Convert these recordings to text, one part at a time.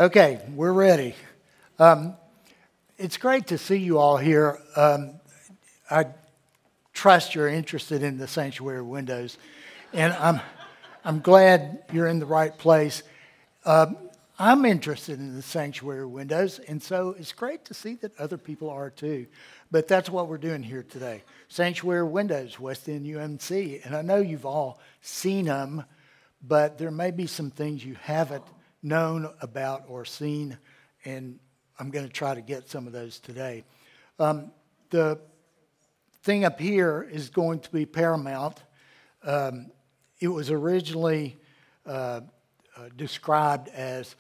Okay, we're ready. It's great to see you all here. I trust you're interested in the sanctuary windows, and I'm glad you're in the right place. I'm interested in the sanctuary windows, and so it's great to see that other people are too. But that's what we're doing here today. Sanctuary windows, West End UMC. And I know you've all seen them, but there may be some things you haven't known about or seen, and I'm going to try to get some of those today. The thing up here is going to be paramount. It was originally described as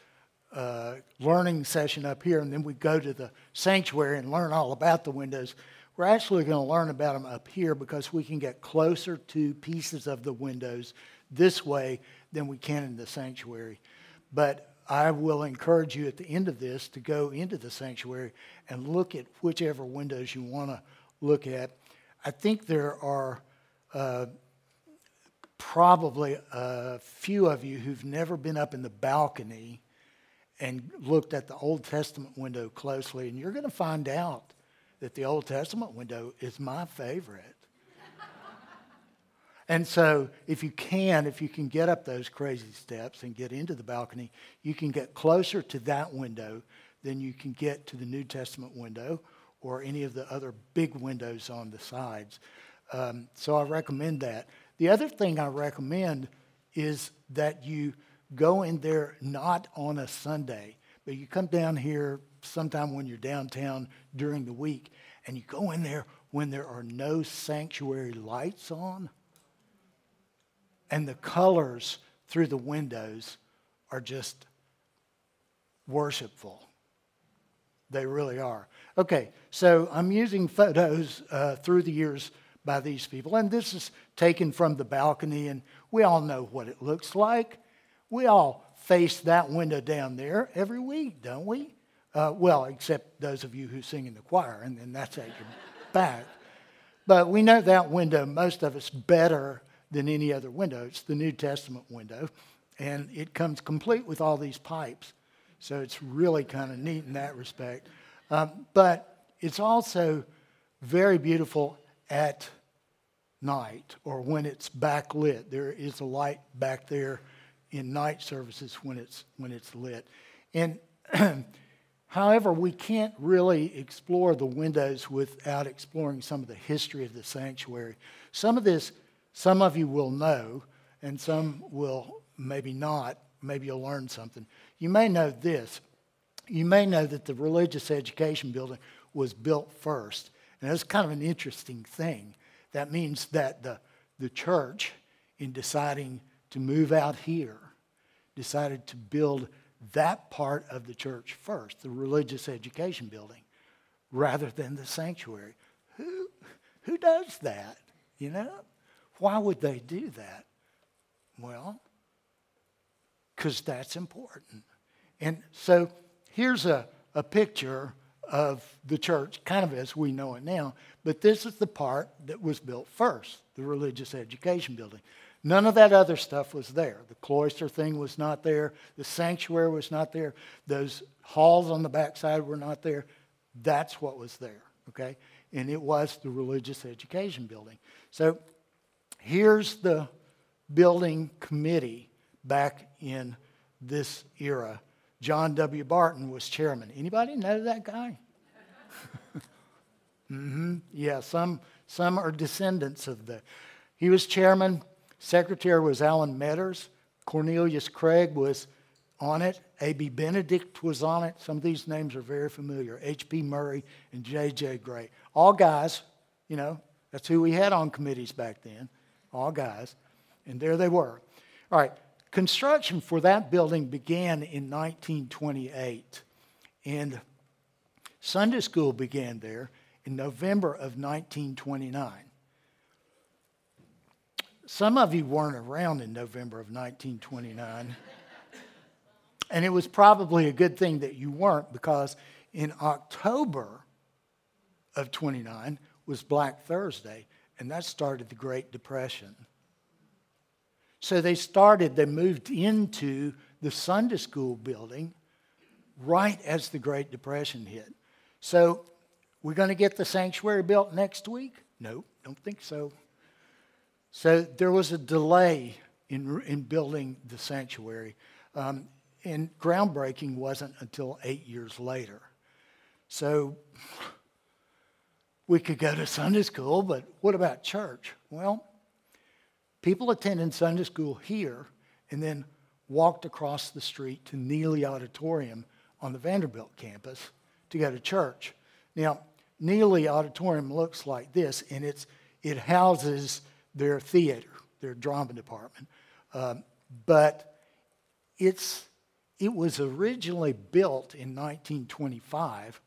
a learning session up here, and then we go to the sanctuary and learn all about the windows. We're actually going to learn about them up here because we can get closer to pieces of the windows this way than we can in the sanctuary. But I will encourage you at the end of this to go into the sanctuary and look at whichever windows you want to look at. I think there are probably a few of you who've never been up in the balcony and looked at the Old Testament window closely, and you're going to find out that the Old Testament window is my favorite. And so if you can get up those crazy steps and get into the balcony, you can get closer to that window than you can get to the New Testament window or any of the other big windows on the sides. So I recommend that. The other thing I recommend is that you go in there not on a Sunday, but you come down here sometime when you're downtown during the week, and you go in there when there are no sanctuary lights on. And the colors through the windows are just worshipful. They really are. Okay, so I'm using photos through the years by these people. And this is taken from the balcony, and we all know what it looks like. We all face that window down there every week, don't we? Well, except those of you who sing in the choir, and then that's at your back. But we know that window, most of us, better than any other window. It's the New Testament window, and it comes complete with all these pipes. So it's really kind of neat in that respect. But it's also very beautiful at night or when it's backlit. There is a light back there in night services when it's lit. And however, we can't really explore the windows without exploring some of the history of the sanctuary. Some of this, some of you will know, and some will maybe not. Maybe you'll learn something. You may know this. You may know that the religious education building was built first. And that's kind of an interesting thing. That means that the church, in deciding to move out here, decided to build that part of the church first, the religious education building, rather than the sanctuary. Who does that, you know? Why would they do that? Well, because that's important. And so here's a picture of the church, kind of as we know it now, but this is the part that was built first, the religious education building. None of that other stuff was there. The cloister thing was not there. The sanctuary was not there. Those halls on the backside were not there. That's what was there, okay? And it was the religious education building. So here's the building committee back in this era. John W. Barton was chairman. Anybody know that guy? Yeah, some are descendants of the. He was chairman. Secretary was Alan Metters. Cornelius Craig was on it. A.B. Benedict was on it. Some of these names are very familiar. H.P. Murray and J.J. Gray. All guys, you know, that's who we had on committees back then. All guys. And there they were. All right. Construction for that building began in 1928. And Sunday school began there in November of 1929. Some of you weren't around in November of 1929. And it was probably a good thing that you weren't, because in October of 29 was Black Thursday, and that started the Great Depression. So they moved into the Sunday school building right as the Great Depression hit. So we're going to get the sanctuary built next week? No, don't think so. So there was a delay in building the sanctuary, and groundbreaking wasn't until 8 years later. So we could go to Sunday school, but what about church? Well, people attended Sunday school here and then walked across the street to Neely Auditorium on the Vanderbilt campus to go to church. Now, Neely Auditorium looks like this, and it houses their theater, their drama department. But it was originally built in 1925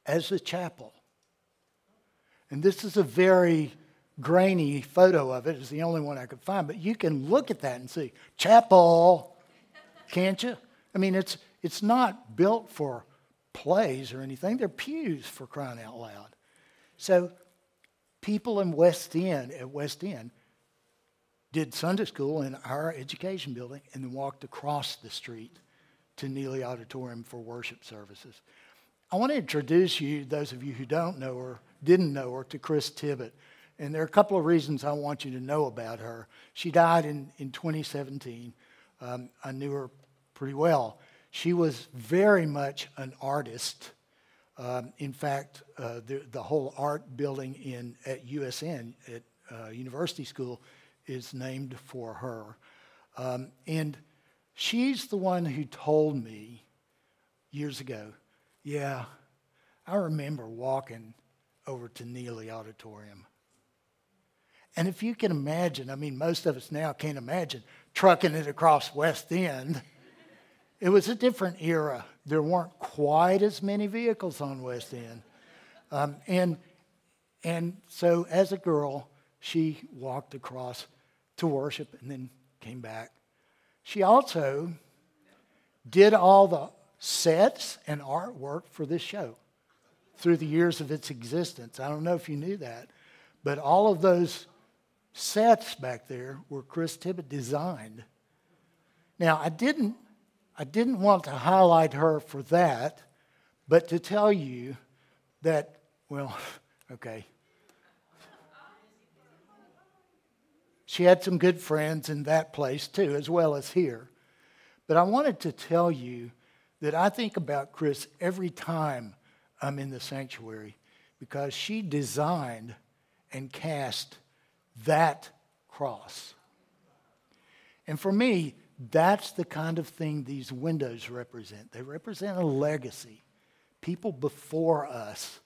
as a chapel. And this is a very grainy photo of it. It's the only one I could find. But you can look at that and see, chapel, can't you? I mean, it's not built for plays or anything. They're pews, for crying out loud. So people in West End did Sunday school in our education building and then walked across the street to Neely Auditorium for worship services. I want to introduce you, those of you who don't know her, didn't know her, to Chris Tibbett. And there are a couple of reasons I want you to know about her. She died in 2017. I knew her pretty well. She was very much an artist. In fact, the whole art building at USN, at University School, is named for her. And she's the one who told me years ago, yeah, I remember walking over to Neely Auditorium. And if you can imagine, I mean, most of us now can't imagine trucking it across West End. It was a different era. There weren't quite as many vehicles on West End. And so as a girl, she walked across to worship and then came back. She also did all the sets and artwork for this show through the years of its existence. I don't know if you knew that, but all of those sets back there were Chris Tibbett designed. Now, I didn't want to highlight her for that, but to tell you that, well, okay. She had some good friends in that place too, as well as here. But I wanted to tell you that I think about Chris every time I'm in the sanctuary because she designed and cast that cross. And for me, that's the kind of thing these windows represent. They represent a legacy. People before us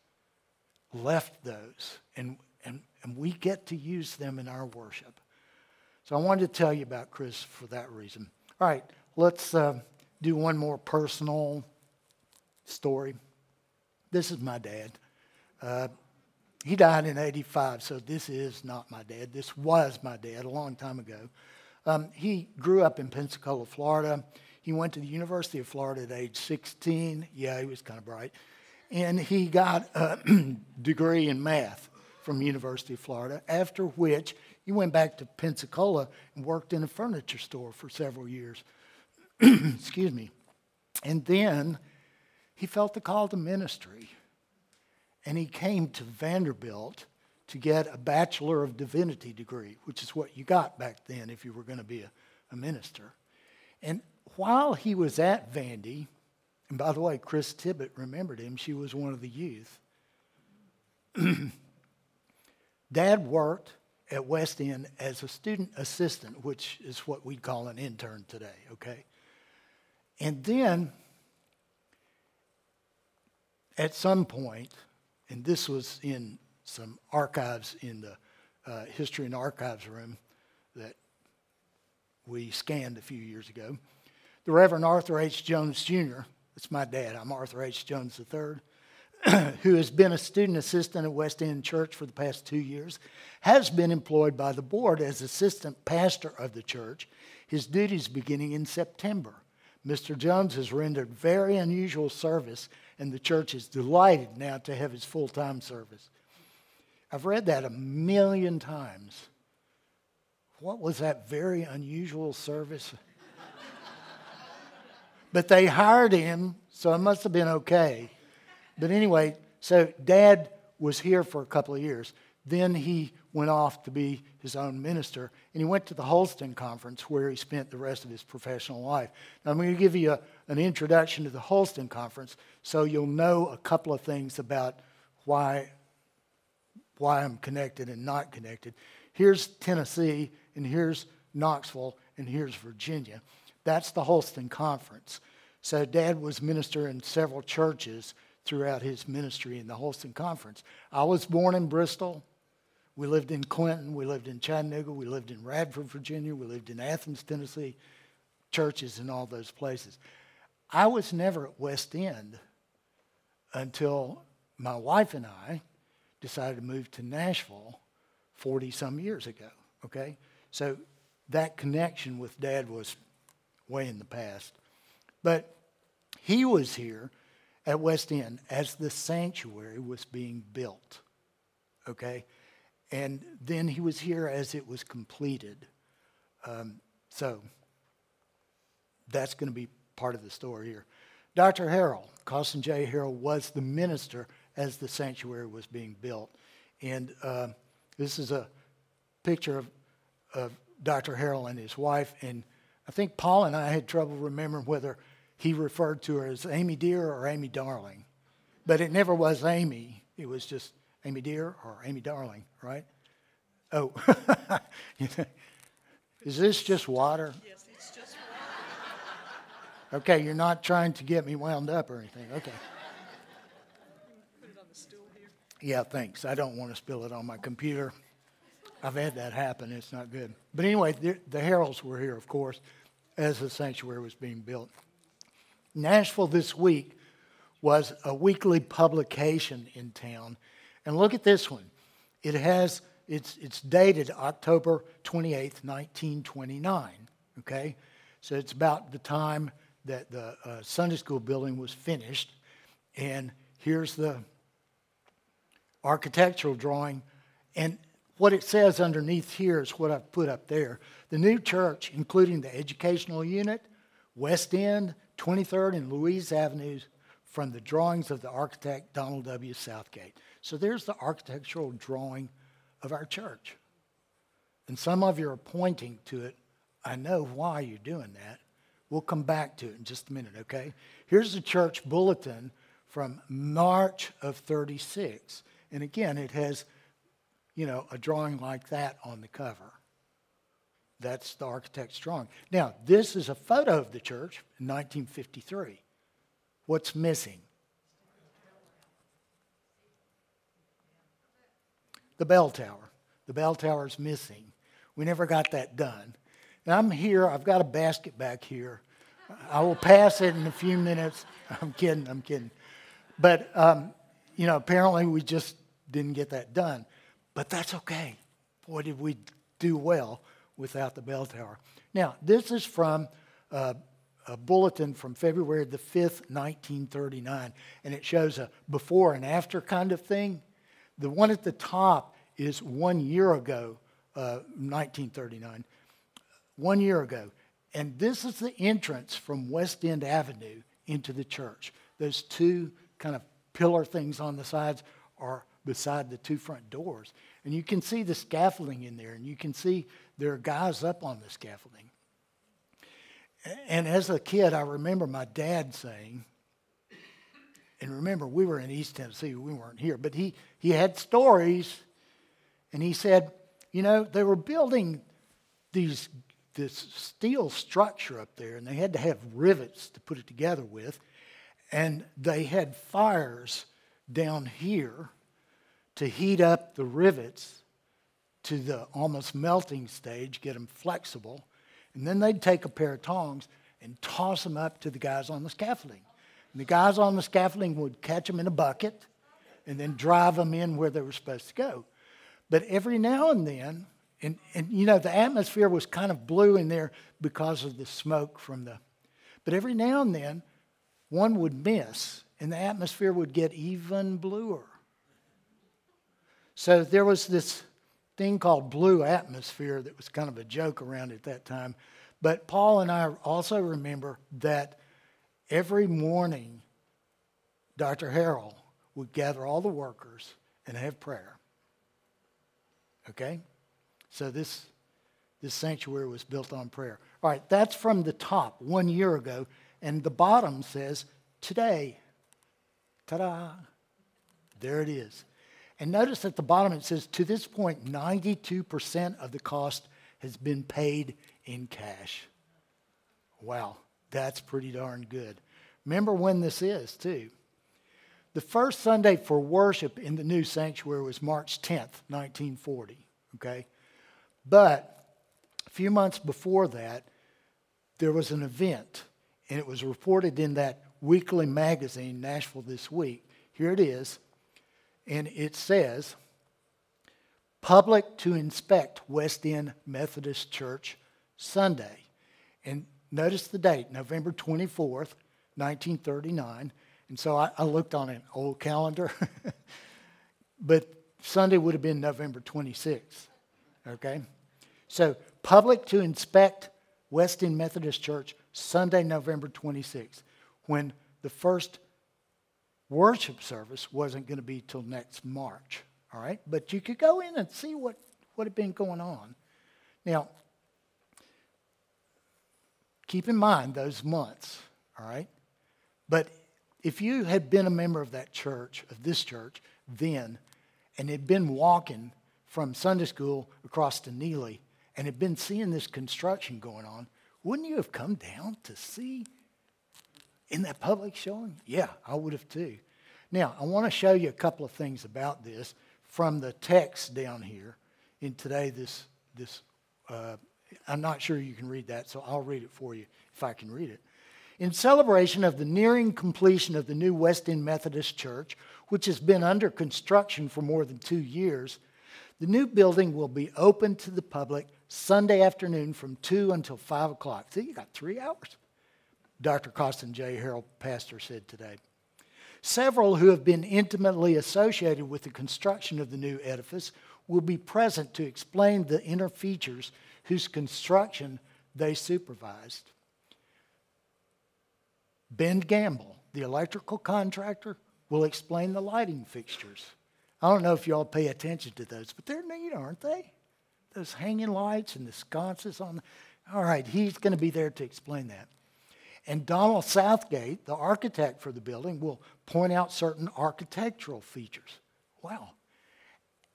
left those, and we get to use them in our worship. So I wanted to tell you about Chris for that reason. All right, let's do one more personal story. This is my dad. He died in 85, so this is not my dad. This was my dad a long time ago. He grew up in Pensacola, Florida. He went to the University of Florida at age 16. Yeah, he was kind of bright. And he got a degree in math from University of Florida, after which he went back to Pensacola and worked in a furniture store for several years. Excuse me. And then he felt the call to ministry. And he came to Vanderbilt to get a Bachelor of Divinity degree, which is what you got back then if you were going to be a minister. And while he was at Vandy, and by the way, Chris Tibbett remembered him. She was one of the youth. Dad worked at West End as a student assistant, which is what we'd call an intern today, okay? And then, at some point, and this was in some archives in the History and Archives room that we scanned a few years ago, the Reverend Arthur H. Jones, Jr., that's my dad, I'm Arthur H. Jones III, who has been a student assistant at West End Church for the past 2 years, has been employed by the board as assistant pastor of the church, his duties beginning in September. Mr. Jones has rendered very unusual service, and the church is delighted now to have his full-time service. I've read that 1,000,000 times. What was that very unusual service? But they hired him, so it must have been okay. But anyway, so Dad was here for a couple of years. Then he went off to be his own minister, and he went to the Holston Conference where he spent the rest of his professional life. Now, I'm going to give you an introduction to the Holston Conference so you'll know a couple of things about why I'm connected and not connected. Here's Tennessee, and here's Knoxville, and here's Virginia. That's the Holston Conference. So Dad was minister in several churches throughout his ministry in the Holston Conference. I was born in Bristol. We lived in Clinton. We lived in Chattanooga. We lived in Radford, Virginia. We lived in Athens, Tennessee. Churches in all those places. I was never at West End until my wife and I decided to move to Nashville 40-some years ago, okay? So that connection with Dad was way in the past. But he was here at West End as the sanctuary was being built, okay? And then he was here as it was completed. So that's going to be part of the story here. Dr. Harrell, Carson J. Harrell, was the minister as the sanctuary was being built. And this is a picture of Dr. Harrell and his wife. And I think Paul and I had trouble remembering whether he referred to her as Amy Dear or Amy Darling. But it never was Amy. It was just Amy Dear or Amy Darling, right? Oh. Is this just water? Yes, it's just water. Okay, you're not trying to get me wound up or anything. Okay. Put it on the stool here. Yeah, thanks. I don't want to spill it on my computer. I've had that happen. It's not good. But anyway, the Harrells were here, of course, as the sanctuary was being built. Nashville this week was a weekly publication in town. And look at this one. It's dated October 28th, 1929, okay? So it's about the time that the Sunday school building was finished. And here's the architectural drawing. And what it says underneath here is what I've put up there. The new church, including the educational unit, West End, 23rd and Louise Avenues, from the drawings of the architect Donald W. Southgate. So there's the architectural drawing of our church. And some of you are pointing to it. I know why you're doing that. We'll come back to it in just a minute, okay? Here's the church bulletin from March of 36. And again, it has, a drawing like that on the cover. That's the architect's drawing. Now, this is a photo of the church in 1953. What's missing? The bell tower. The bell tower's missing. We never got that done. And I'm here. I've got a basket back here. I will pass it in a few minutes. I'm kidding. But, apparently we just didn't get that done. But that's okay. Boy, did we do well without the bell tower. Now, this is from a bulletin from February the 5th, 1939, and it shows a before and after kind of thing. The one at the top is 1 year ago, 1939, 1 year ago. And this is the entrance from West End Avenue into the church. Those two kind of pillar things on the sides are beside the two front doors. And you can see the scaffolding in there, and you can see there are guys up on the scaffolding. And as a kid, I remember my dad saying, and remember, we were in East Tennessee, we weren't here, but he had stories, and he said, they were building this steel structure up there, and they had to have rivets to put it together with, and they had fires down here to heat up the rivets to the almost melting stage, get them flexible, and then they'd take a pair of tongs and toss them up to the guys on the scaffolding. And the guys on the scaffolding would catch them in a bucket and then drive them in where they were supposed to go. But every now and then, and the atmosphere was kind of blue in there because of the smoke from the... But every now and then, one would miss, and the atmosphere would get even bluer. So there was this thing called blue atmosphere that was kind of a joke around at that time. But Paul and I also remember that every morning, Dr. Harrell would gather all the workers and have prayer. Okay? So this sanctuary was built on prayer. All right, that's from the top 1 year ago. And the bottom says, today. Ta-da. There it is. And notice at the bottom it says, to this point, 92% of the cost has been paid in cash. Wow, that's pretty darn good. Remember when this is, too. The first Sunday for worship in the new sanctuary was March 10th, 1940. Okay? But a few months before that, there was an event, and it was reported in that weekly magazine, Nashville This Week. Here it is. And it says, public to inspect West End Methodist Church Sunday. And notice the date, November 24th, 1939. And so I looked on an old calendar. But Sunday would have been November 26th. Okay? So public to inspect West End Methodist Church Sunday, November 26th. When the first worship service wasn't going to be till next March, all right? But you could go in and see what had been going on. Now, keep in mind those months, all right? But if you had been a member of that church, of this church, then, and had been walking from Sunday school across to Neely, and had been seeing this construction going on, wouldn't you have come down to see in that public showing? Yeah, I would have too. Now, I want to show you a couple of things about this from the text down here in today. I'm not sure you can read that, so I'll read it for you if I can read it. In celebration of the nearing completion of the new West End Methodist Church, which has been under construction for more than 2 years, the new building will be open to the public Sunday afternoon from 2 until 5 o'clock. See, you got 3 hours. Dr. Costin J. Harrell, pastor, said today. Several who have been intimately associated with the construction of the new edifice will be present to explain the inner features whose construction they supervised. Ben Gamble, the electrical contractor, will explain the lighting fixtures. I don't know if you all pay attention to those, but they're neat, aren't they? Those hanging lights and the sconces on. All right, he's going to be there to explain that. And Donald Southgate, the architect for the building, will point out certain architectural features. Wow.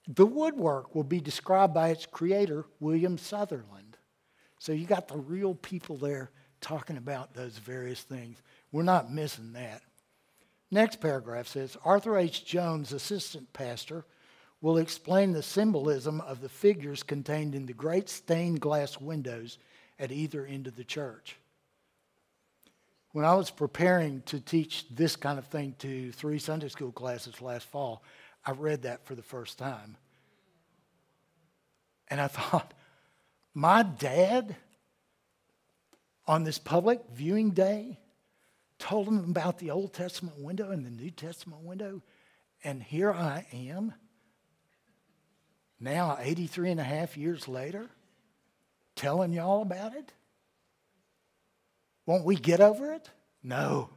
The woodwork will be described by its creator, William Sutherland. So you got the real people there talking about those various things. We're not missing that. Next paragraph says, Arthur H. Jones, assistant pastor, will explain the symbolism of the figures contained in the great stained glass windows at either end of the church. When I was preparing to teach this kind of thing to 3 Sunday school classes last fall, I read that for the first time. And I thought, my dad, on this public viewing day, told him about the Old Testament window and the New Testament window, and here I am, now 83 and a half years later, telling y'all about it? Won't we get over it? No,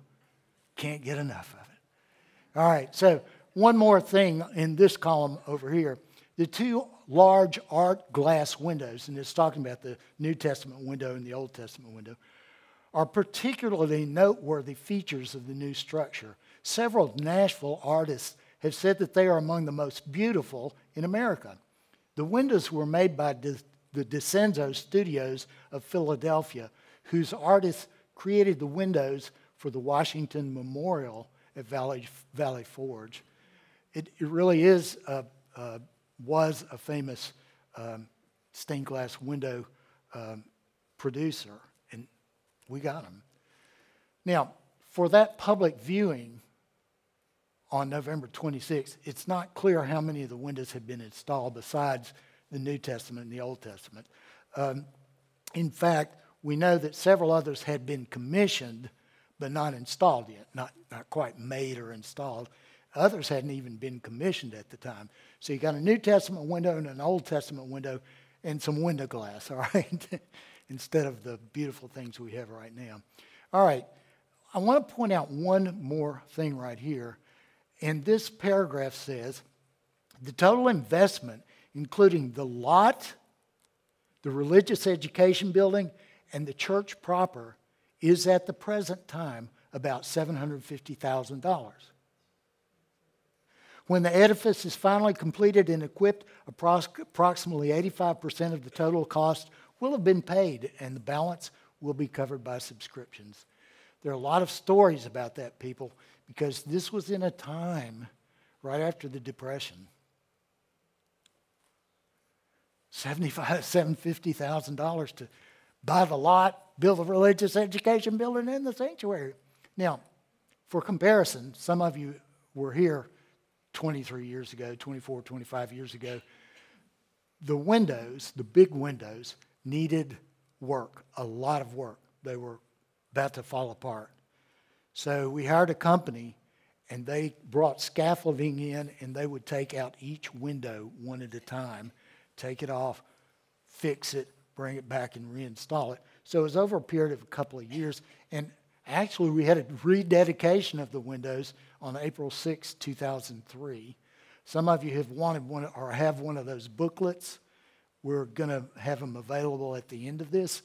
can't get enough of it. All right, so one more thing in this column over here. The 2 large art glass windows, and it's talking about the New Testament window and the Old Testament window, are particularly noteworthy features of the new structure. Several Nashville artists have said that they are among the most beautiful in America. The windows were made by the DeCenzo Studios of Philadelphia, whose artists created the windows for the Washington Memorial at Valley Forge. It really was a famous stained glass window producer, and we got them. Now, for that public viewing on November 26th, it's not clear how many of the windows have been installed besides the New Testament and the Old Testament. In fact, we know that several others had been commissioned but not installed yet, not quite made or installed. Others hadn't even been commissioned at the time. So you got a New Testament window and an Old Testament window and some window glass, all right, instead of the beautiful things we have right now. All right, I want to point out one more thing right here. And this paragraph says, the total investment, including the lot, the religious education building, and the church proper, is at the present time about $750,000. When the edifice is finally completed and equipped, approximately 85% of the total cost will have been paid, and the balance will be covered by subscriptions. There are a lot of stories about that, people, because this was in a time right after the Depression. $750,000 to buy the lot, build a religious education building in the sanctuary. Now, for comparison, some of you were here 23 years ago, 24, 25 years ago. The windows, the big windows, needed work, a lot of work. They were about to fall apart. So we hired a company, and they brought scaffolding in, and they would take out each window one at a time, take it off, fix it, bring it back, and reinstall it. So it was over a period of a couple of years. And actually, we had a rededication of the windows on April 6, 2003. Some of you have wanted one or have one of those booklets. We're going to have them available at the end of this.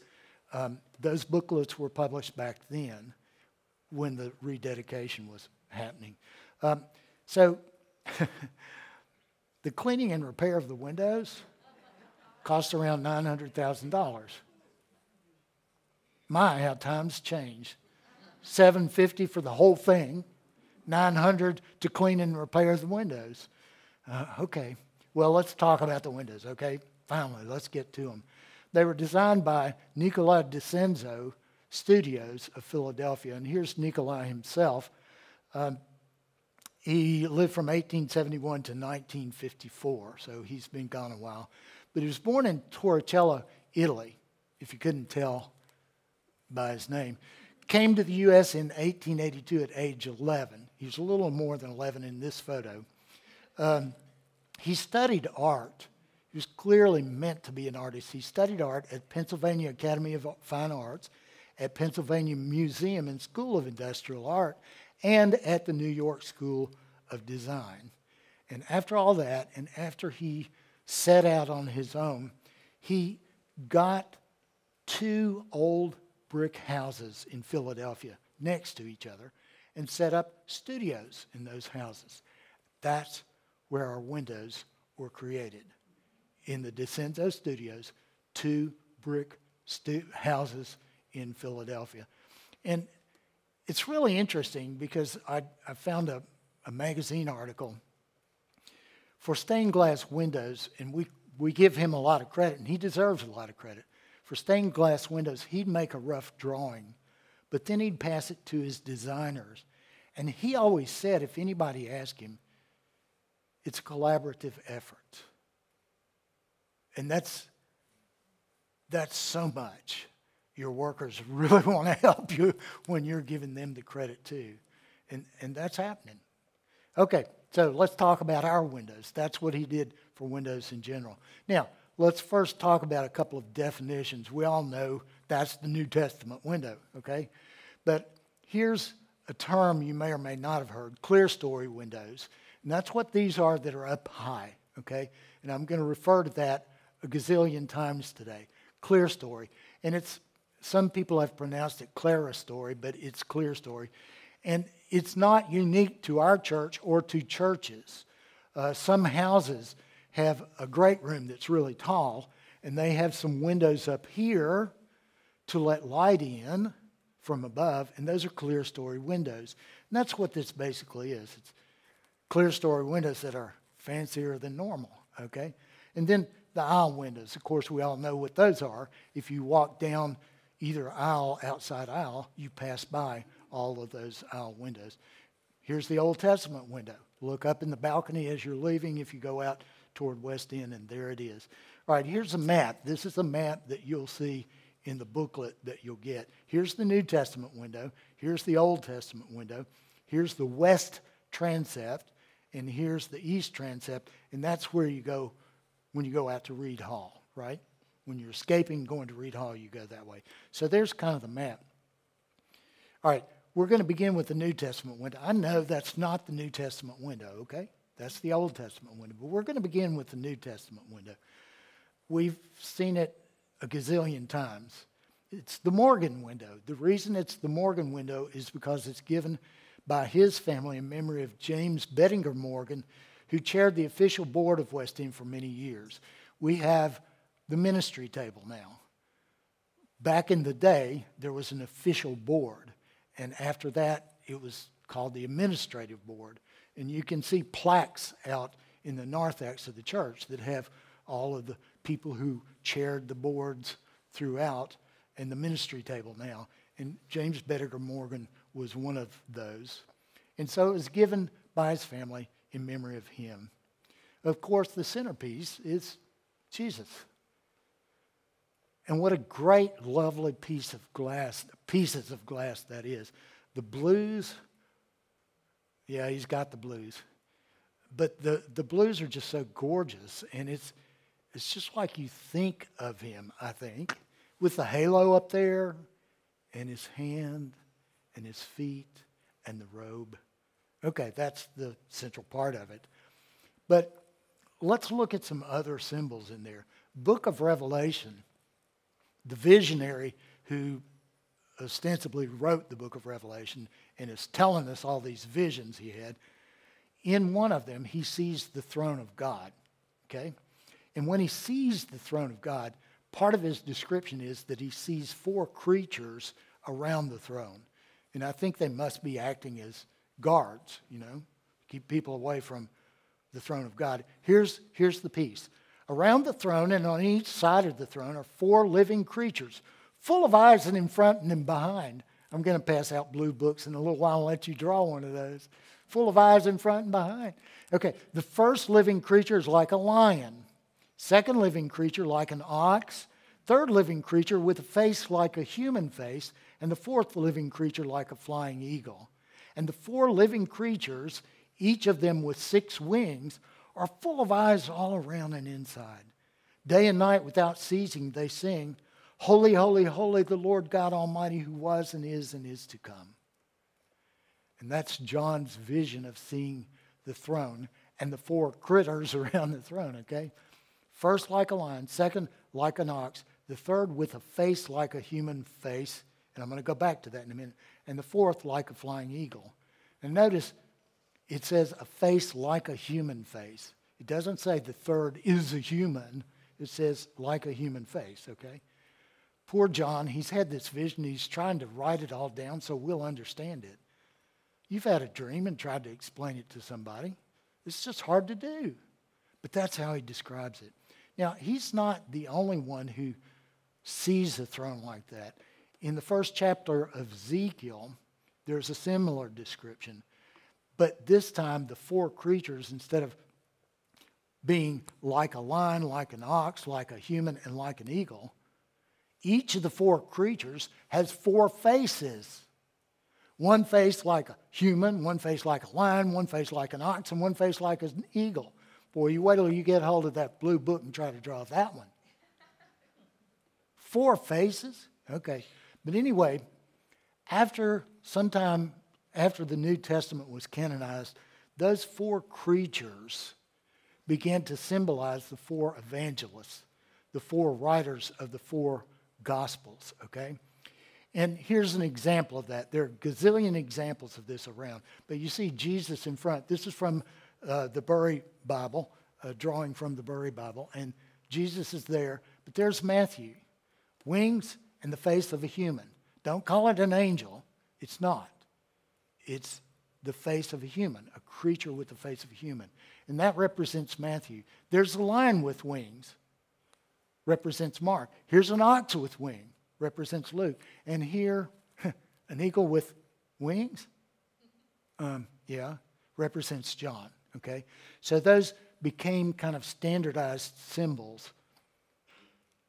Those booklets were published back then when the rededication was happening. So the cleaning and repair of the windows cost around $900,000. My, how times change. $750 for the whole thing, $900 to clean and repair the windows. Okay, well, let's talk about the windows, okay? Finally, let's get to them. They were designed by Nicola DiCenzo Studios of Philadelphia, and here's Nicola himself. He lived from 1871 to 1954, so he's been gone a while. But he was born in Torricella, Italy, if you couldn't tell by his name. Came to the U.S. in 1882 at age 11. He was a little more than 11 in this photo. He studied art. He was clearly meant to be an artist. He studied art at Pennsylvania Academy of Fine Arts, at Pennsylvania Museum and School of Industrial Art, and at the New York School of Design. And after all that, and after he set out on his own, he got 2 old brick houses in Philadelphia next to each other and set up studios in those houses. That's where our windows were created. In the DiCenzo Studios, 2 brick houses in Philadelphia. And it's really interesting because I found a magazine article for stained glass windows, and we give him a lot of credit, and he deserves a lot of credit. For stained glass windows, he'd make a rough drawing, but then he'd pass it to his designers. And he always said, if anybody asked him, it's a collaborative effort. And that's so much. Your workers really want to help you when you're giving them the credit too. And that's happening. Okay, so let's talk about our windows. That's what he did for windows in general. Now, let's first talk about a couple of definitions. We all know that's the New Testament window, okay? But here's a term you may or may not have heard, clear story windows. And that's what these are that are up high, okay? And I'm going to refer to that a gazillion times today. Clear story. And it's, some people have pronounced it Clara story, but it's clear story. And it's not unique to our church or to churches. Some houses have a great room that's really tall, and they have some windows up here to let light in from above, and those are clear story windows. And that's what this basically is. It's clear story windows that are fancier than normal, okay? And then the aisle windows, of course, we all know what those are. If you walk down either aisle, outside aisle, you pass by all of those aisle windows. Here's the Old Testament window. Look up in the balcony as you're leaving if you go out toward West End, and there it is. All right, here's a map. This is a map that you'll see in the booklet that you'll get. Here's the New Testament window. Here's the Old Testament window. Here's the West transept, and here's the East transept, and that's where you go when you go out to Reed Hall, right? When you're escaping, going to Reed Hall, you go that way. So there's kind of the map. All right, we're going to begin with the New Testament window. I know that's not the New Testament window, okay? That's the Old Testament window. But we're going to begin with the New Testament window. We've seen it a gazillion times. It's the Morgan window. The reason it's the Morgan window is because it's given by his family in memory of James Bettinger Morgan, who chaired the official board of West End for many years. We have the ministry table now. Back in the day, there was an official board, and after that, it was called the administrative board. And you can see plaques out in the narthex of the church that have all of the people who chaired the boards throughout and the ministry table now. And James Bettinger Morgan was one of those. And so it was given by his family in memory of him. Of course, the centerpiece is Jesus. And what a great, lovely pieces of glass that is. The blues, yeah, he's got the blues. But the blues are just so gorgeous, and it's just like you think of him, I think, with the halo up there, and his hand, and his feet, and the robe. Okay, that's the central part of it. But let's look at some other symbols in there. Book of Revelation, the visionary who ostensibly wrote the book of Revelation and is telling us all these visions he had, in one of them, he sees the throne of God, okay? And when he sees the throne of God, part of his description is that he sees 4 creatures around the throne. And I think they must be acting as guards, keep people away from the throne of God. Here's the piece. Around the throne and on each side of the throne are 4 living creatures, full of eyes and in front and in behind. I'm going to pass out blue books in a little while and let you draw one of those. Full of eyes in front and behind. Okay, the first living creature is like a lion. Second living creature like an ox. Third living creature with a face like a human face. And the fourth living creature like a flying eagle. And the 4 living creatures, each of them with 6 wings, are full of eyes all around and inside. Day and night without ceasing they sing, "Holy, holy, holy, the Lord God Almighty, who was and is to come." And that's John's vision of seeing the throne and the 4 critters around the throne, okay? First like a lion, second like an ox, the third with a face like a human face, and I'm going to go back to that in a minute, and the fourth like a flying eagle. And notice it says a face like a human face. It doesn't say the third is a human. It says like a human face, okay? Poor John, he's had this vision. He's trying to write it all down so we'll understand it. You've had a dream and tried to explain it to somebody. It's just hard to do. But that's how he describes it. Now, he's not the only one who sees the throne like that. In the first chapter of Ezekiel, there's a similar description. But this time, the 4 creatures, instead of being like a lion, like an ox, like a human, and like an eagle, each of the 4 creatures has 4 faces. One face like a human, one face like a lion, one face like an ox, and one face like an eagle. Boy, you wait till you get hold of that blue book and try to draw that one. 4 faces? Okay. But anyway, sometime after the New Testament was canonized, those 4 creatures began to symbolize the 4 evangelists, the 4 writers of the 4 Gospels, okay? And here's an example of that. There are a gazillion examples of this around. But you see Jesus in front. This is from the Bury Bible, a drawing from the Bury Bible. And Jesus is there. But there's Matthew. Wings and the face of a human. Don't call it an angel. It's not. It's the face of a human, a creature with the face of a human. And that represents Matthew. There's a lion with wings. Represents Mark. Here's an ox with wings. Represents Luke. And here, an eagle with wings, represents John, okay? So those became kind of standardized symbols.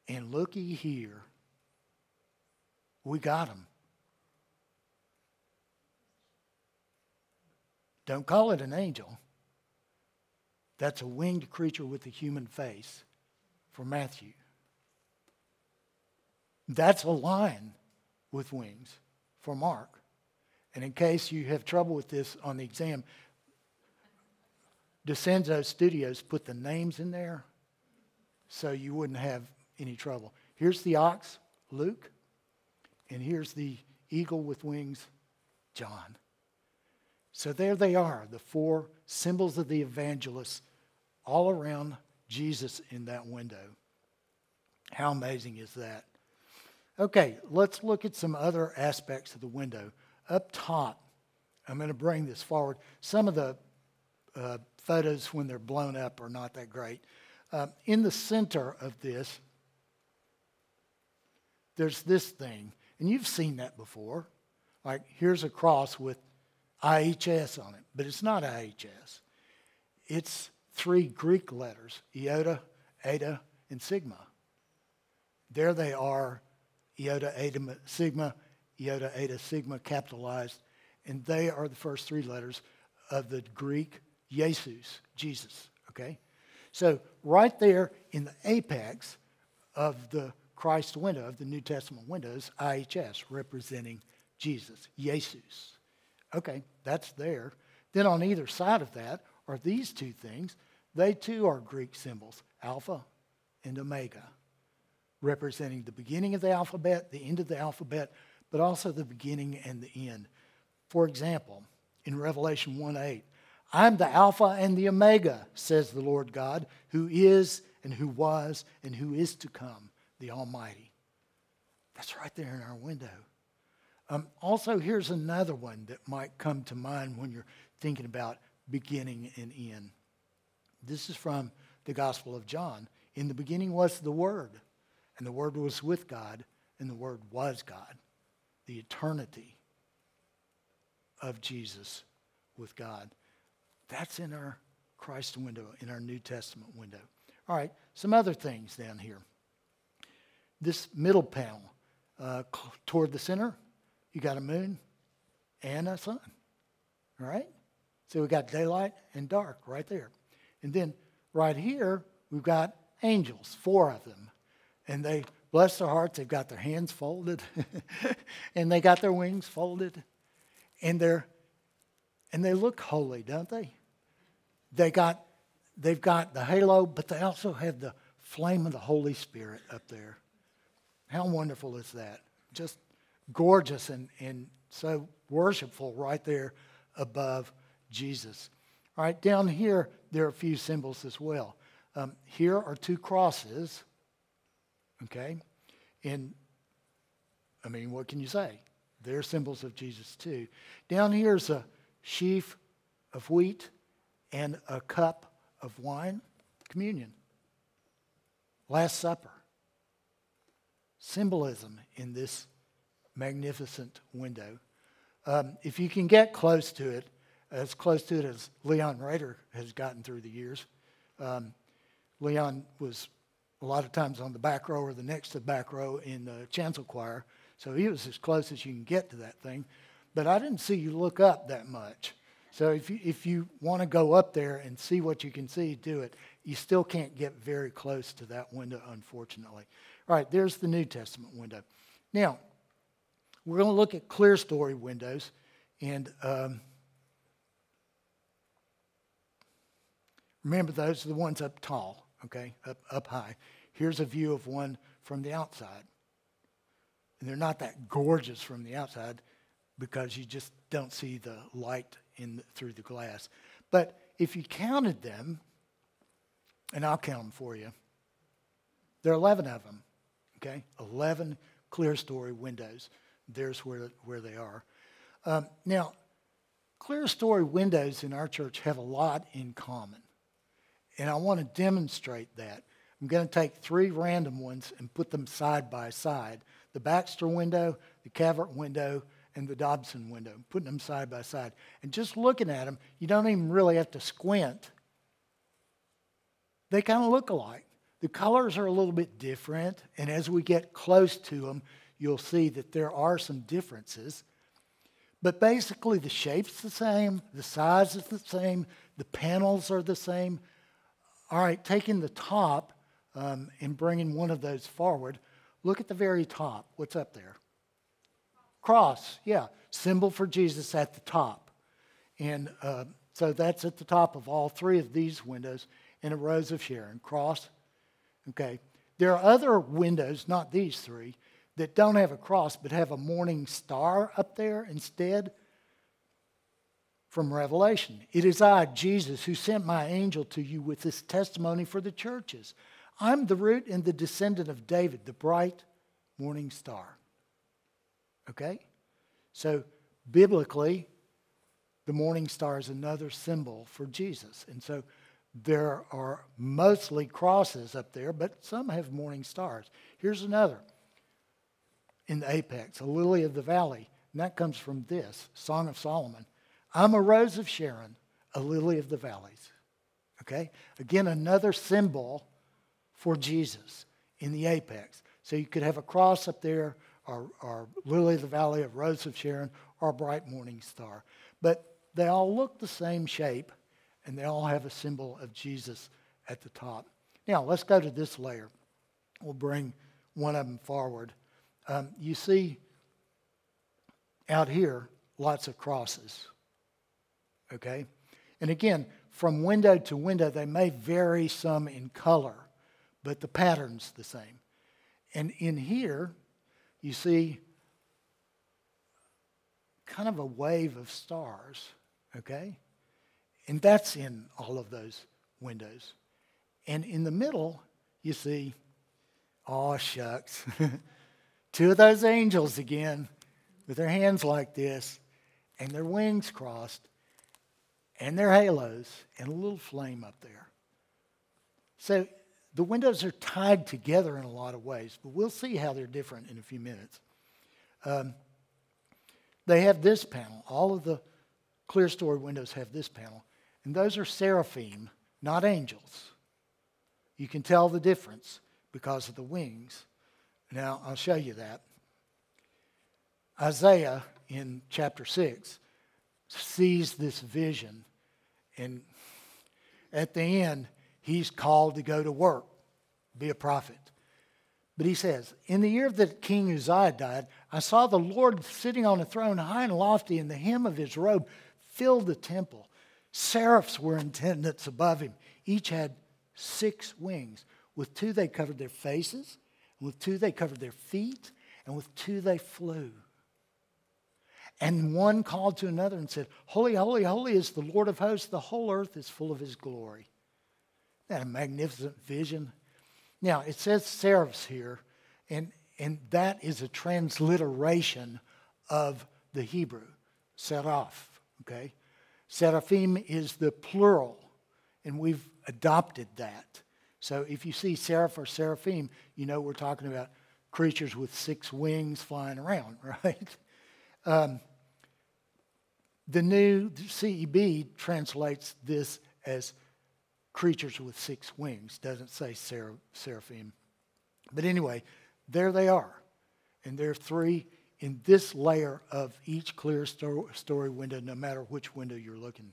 And looky here, we got them. Don't call it an angel. That's a winged creature with a human face for Matthew. That's a lion with wings for Mark. And in case you have trouble with this on the exam, DeCenzo Studios put the names in there so you wouldn't have any trouble. Here's the ox, Luke, and here's the eagle with wings, John. So there they are, the four symbols of the evangelists all around Jesus in that window. How amazing is that? Okay, let's look at some other aspects of the window. Up top, I'm going to bring this forward. Some of the photos when they're blown up are not that great. In the center of this, there's this thing, and you've seen that before. Like, here's a cross with IHS on it, but it's not IHS. It's 3 Greek letters, iota, eta, and sigma. There they are, iota, eta, sigma, capitalized, and they are the first 3 letters of the Greek Jesus, okay? So right there in the apex of the Christ window, of the New Testament windows, IHS, representing Jesus, Jesus. Okay, that's there. Then on either side of that are these 2 things. They too are Greek symbols, alpha and omega, representing the beginning of the alphabet, the end of the alphabet, but also the beginning and the end. For example, in Revelation 1:8, I'm the Alpha and the Omega, says the Lord God, who is and who was and who is to come, the Almighty. That's right there in our window. Also, here's another one that might come to mind when you're thinking about beginning and end. This is from the Gospel of John. In the beginning was the Word, and the Word was with God, and the Word was God. The eternity of Jesus with God. That's in our Christ window, in our New Testament window. All right, some other things down here. This middle panel, toward the center, you got a moon and a sun. All right? So we got daylight and dark right there. And then right here, we've got angels, 4 of them. And they, bless their hearts, they've got their hands folded. And they got their wings folded. And they look holy, don't they? They've got the halo, but they also have the flame of the Holy Spirit up there. How wonderful is that? Just gorgeous and so worshipful right there above Jesus. All right, down here, there are a few symbols as well. Here are 2 crosses, okay? And, I mean, what can you say? They're symbols of Jesus too. Down here's a sheaf of wheat and a cup of wine, communion. Last Supper. Symbolism in this magnificent window. If you can get close to it as Leon Rader has gotten through the years. Leon was a lot of times on the back row or the next to the back row in the chancel choir, so he was as close as you can get to that thing. But I didn't see you look up that much. So if you want to go up there and see what you can see, do it. You still can't get very close to that window, unfortunately. All right, there's the New Testament window. Now, we're going to look at clear story windows. And remember, those are the ones up tall, okay, up high. Here's a view of one from the outside. And they're not that gorgeous from the outside because you just don't see the light through the glass. But if you counted them, and I'll count them for you, there are 11 of them, okay? 11 clear story windows. There's where they are. Now, clear story windows in our church have a lot in common. And I want to demonstrate that. I'm going to take 3 random ones and put them side by side. The Baxter window, the Cavert window, and the Dobson window, putting them side by side. And just looking at them, you don't even really have to squint. They kind of look alike. The colors are a little bit different, and as we get close to them, you'll see that there are some differences. But basically, the shape's the same, the size is the same, the panels are the same. All right, taking the top and bringing one of those forward, look at the very top. What's up there? Cross, yeah. Symbol for Jesus at the top. And so that's at the top of all three of these windows in a Rose of Sharon. Cross, okay. There are other windows, not these three, that don't have a cross but have a morning star up there instead from Revelation. It is I, Jesus, who sent my angel to you with this testimony for the churches. I'm the root and the descendant of David, the bright morning star. Okay? So, biblically, the morning star is another symbol for Jesus. And so, there are mostly crosses up there, but some have morning stars. Here's another in the apex, a lily of the valley. And that comes from this, Song of Solomon. I'm a rose of Sharon, a lily of the valleys. Okay? Again, another symbol for Jesus in the apex. So you could have a cross up there, or lily of the valley, a rose of Sharon, or a bright morning star. But they all look the same shape, and they all have a symbol of Jesus at the top. Now, let's go to this layer. We'll bring one of them forward. You see out here lots of crosses. Okay? And again, from window to window, they may vary some in color, but the pattern's the same. And in here, you see kind of a wave of stars. Okay? And that's in all of those windows. And in the middle, you see, oh, shucks, two of those angels again with their hands like this and their wings crossed and their halos and a little flame up there. So the windows are tied together in a lot of ways, but we'll see how they're different in a few minutes. They have this panel. All of the clear story windows have this panel. And those are seraphim, not angels. You can tell the difference because of the wings. Now, I'll show you that. Isaiah, in chapter 6, sees this vision. And at the end, he's called to go to work, be a prophet. But he says, in the year that King Uzziah died, I saw the Lord sitting on a throne high and lofty, and the hem of his robe filled the temple. Seraphs were in attendance above him. Each had 6 wings. With 2 they covered their faces, and with 2 they covered their feet, and with 2 they flew. And one called to another and said, Holy, holy, holy is the Lord of hosts. The whole earth is full of his glory. Isn't that a magnificent vision? Now, it says seraphs here, and that is a transliteration of the Hebrew, seraph, okay? Seraphim is the plural, and we've adopted that. So if you see seraph or seraphim, you know we're talking about creatures with 6 wings flying around, right? The new CEB translates this as creatures with 6 wings. Doesn't say seraphim. But anyway, there they are. And there are 3 in this layer of each clear story window, no matter which window you're looking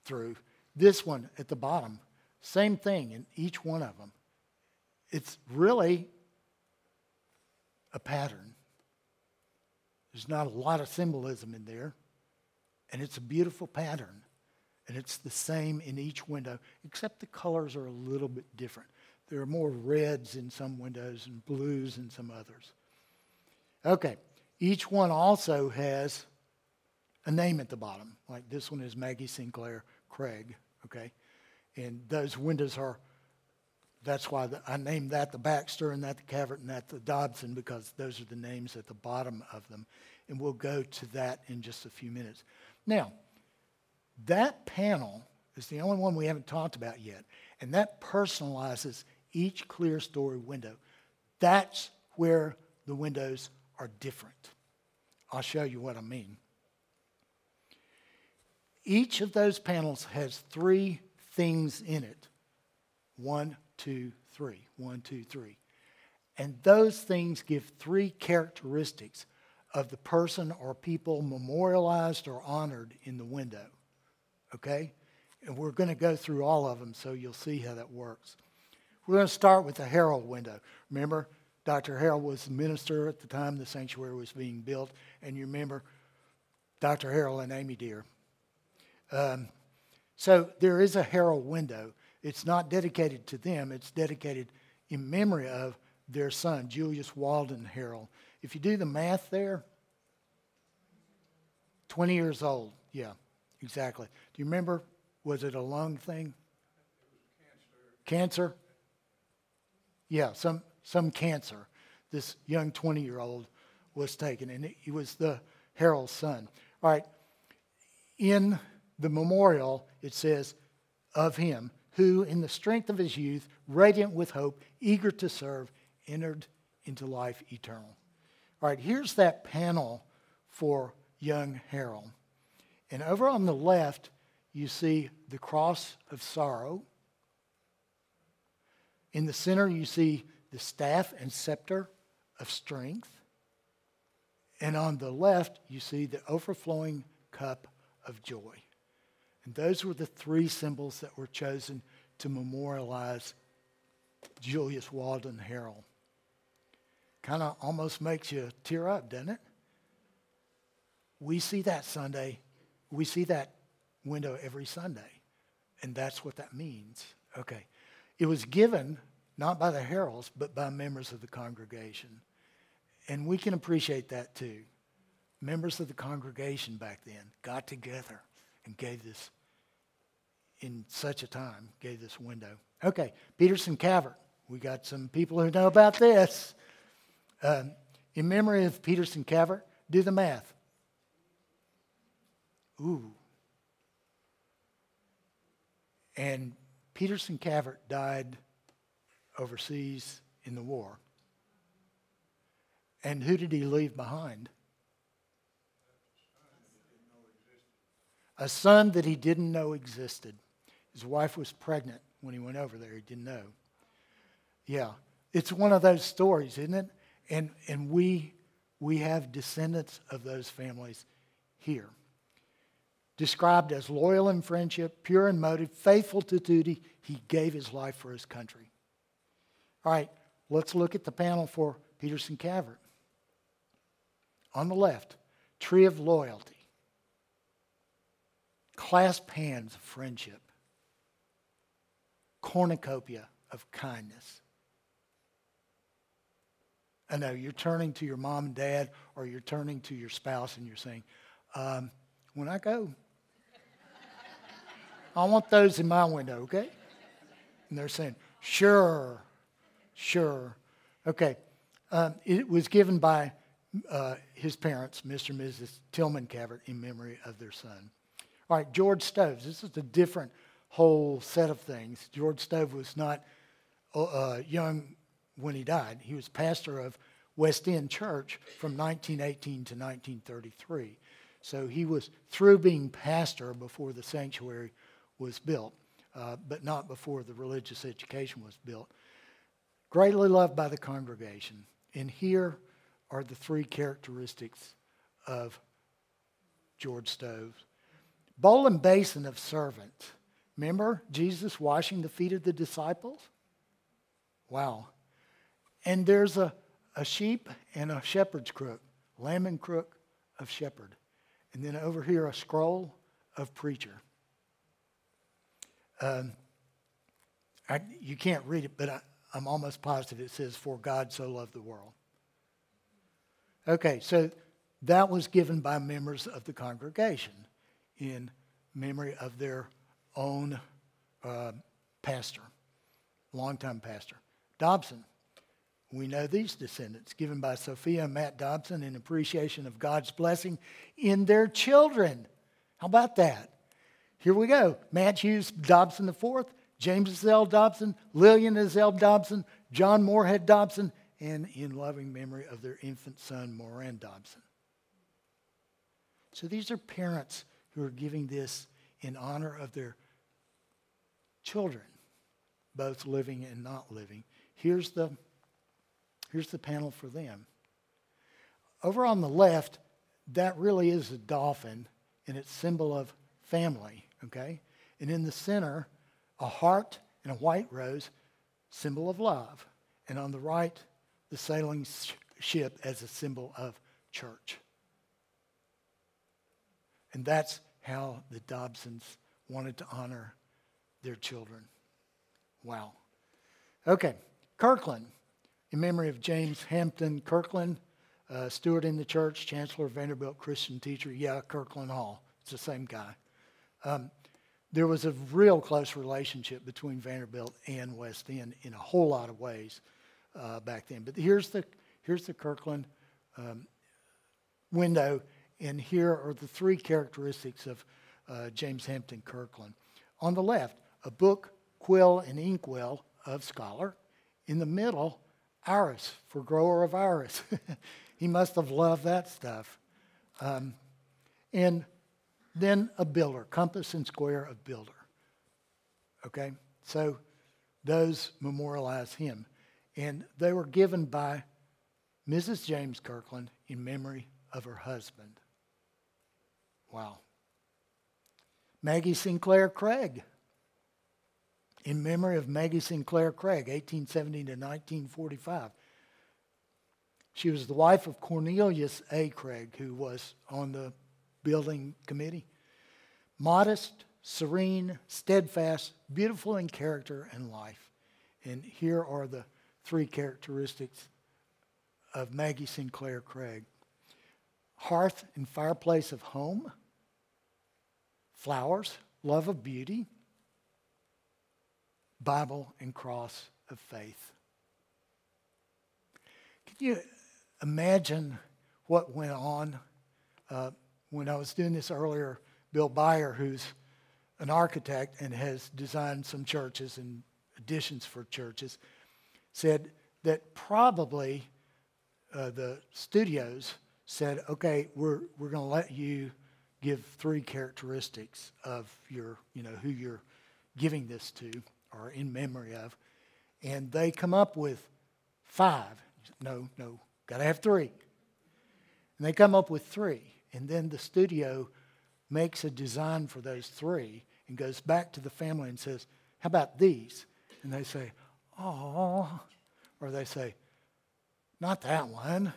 through. This one at the bottom, same thing in each one of them. It's really a pattern. There's not a lot of symbolism in there. And it's a beautiful pattern. And it's the same in each window, except the colors are a little bit different. There are more reds in some windows and blues in some others. Okay, each one also has a name at the bottom. Like this one is Maggie Sinclair Craig, okay? And those windows are, that's why I named that the Baxter and that the Cavert and that the Dobson, because those are the names at the bottom of them. And we'll go to that in just a few minutes. Now, that panel is the only one we haven't talked about yet. And that personalizes each clear story window. That's where the windows are different. I'll show you what I mean. Each of those panels has 3 things in it. 1, 2, 3. 1, 2, 3. And those things give 3 characteristics of the person or people memorialized or honored in the window. Okay? And we're going to go through all of them so you'll see how that works. We're going to start with the herald window. Remember, Dr. Harrell was the minister at the time the sanctuary was being built. And you remember Dr. Harrell and Amy Deere. So there is a Harrell window. It's not dedicated to them. It's dedicated in memory of their son, Julius Walden Harrell. If you do the math there, 20 years old. Yeah, exactly. Do you remember, was it a lung thing? Cancer? Yeah, some cancer. This young 20-year-old was taken, and he was the Harrell's son. All right, in the memorial, it says, of him, who in the strength of his youth, radiant with hope, eager to serve, entered into life eternal. All right, here's that panel for young Harrell. And over on the left, you see the cross of sorrow. In the center, you see the staff and scepter of strength. And on the left, you see the overflowing cup of joy. And those were the three symbols that were chosen to memorialize Julius Walden Harrell. Kind of almost makes you tear up, doesn't it? We see that Sunday. We see that window every Sunday. And that's what that means. Okay. It was given not by the Harrells, but by members of the congregation. And we can appreciate that too. Members of the congregation back then got together and gave this, in such a time, gave this window. Okay, Peterson Cavert. We got some people who know about this. In memory of Peterson Cavert, do the math. Ooh. And Peterson Cavert died overseas in the war. And who did he leave behind? A son that he didn't know existed. His wife was pregnant when he went over there. He didn't know. Yeah. It's one of those stories, isn't it? And we have descendants of those families here. Described as loyal in friendship, pure in motive, faithful to duty, he gave his life for his country. All right, let's look at the panel for Peterson Cavert. On the left, tree of loyalty. Clasp hands of friendship. Cornucopia of kindness. I know you're turning to your mom and dad, or you're turning to your spouse and you're saying, when I go, I want those in my window, okay? And they're saying, sure. Okay. It was given by his parents, Mr. and Mrs. Tillman Cavert, in memory of their son. All right, George Stoves. This is a different whole set of things. George Stove was not young when he died. He was pastor of West End Church from 1918 to 1933. So he was through being pastor before the sanctuary was built, but not before the religious education was built. Greatly loved by the congregation. And here are the three characteristics of George Stove. Bowl and basin of servant. Remember Jesus washing the feet of the disciples? Wow. And there's a sheep and a shepherd's crook. Lamb and crook of shepherd. And then over here, a scroll of preacher. You can't read it, but I'm almost positive it says, for God so loved the world. Okay, so that was given by members of the congregation in memory of their own pastor, longtime pastor. Dobson. We know these descendants, given by Sophia and Matt Dobson in appreciation of God's blessing in their children. How about that? Here we go. Matt Hughes Dobson IV, James Zell Dobson, Lillian Zell Dobson, John Moorhead Dobson, and in loving memory of their infant son, Moran Dobson. So these are parents who are giving this in honor of their children, both living and not living. Here's the panel for them. Over on the left, that really is a dolphin, and it's symbol of family, okay? And in the center, a heart and a white rose, symbol of love. And on the right, the sailing ship as a symbol of church. And that's how the Dobsons wanted to honor their children. Wow. Okay, Kirkland, in memory of James Hampton Kirkland, steward in the church, chancellor of Vanderbilt Christian teacher. Yeah, Kirkland Hall. It's the same guy. There was a real close relationship between Vanderbilt and West End in a whole lot of ways back then. But here's the Kirkland window, and here are the three characteristics of James Hampton Kirkland. On the left, a book, quill, and inkwell of scholar. In the middle, iris for grower of iris. He must have loved that stuff. And then a builder, compass and square of builder. Okay, so those memorialize him. And they were given by Mrs. James Kirkland in memory of her husband. Wow. Maggie Sinclair Craig, in memory of Maggie Sinclair Craig, 1870 to 1945. She was the wife of Cornelius A. Craig, who was on the building committee. Modest, serene, steadfast, beautiful in character and life. And here are the three characteristics of Maggie Sinclair Craig. Hearth and fireplace of home. Flowers, love of beauty. Bible and cross of faith. Can you imagine what went on when I was doing this earlier? Bill Byer, who's an architect and has designed some churches and additions for churches, said that probably the studios said, okay, we're going to let you give three characteristics of your, who you're giving this to or in memory of. And they come up with 5. No, got to have 3. And they come up with 3. And then the studio makes a design for those 3 and goes back to the family and says, how about these? And they say, oh, or they say, not that one.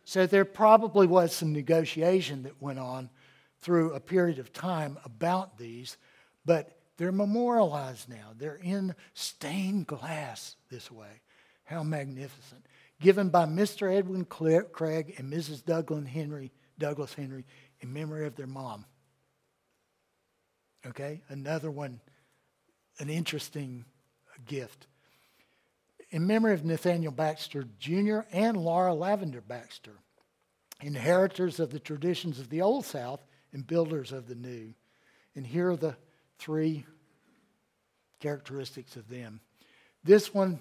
So there probably was some negotiation that went on through a period of time about these, but they're memorialized now. They're in stained glass this way. How magnificent. Given by Mr. Edwin Craig and Mrs. Douglas Henry in memory of their mom. Okay, another one, an interesting gift. In memory of Nathaniel Baxter Jr. and Laura Lavender Baxter, inheritors of the traditions of the Old South and builders of the New. And here are the 3 characteristics of them. This one,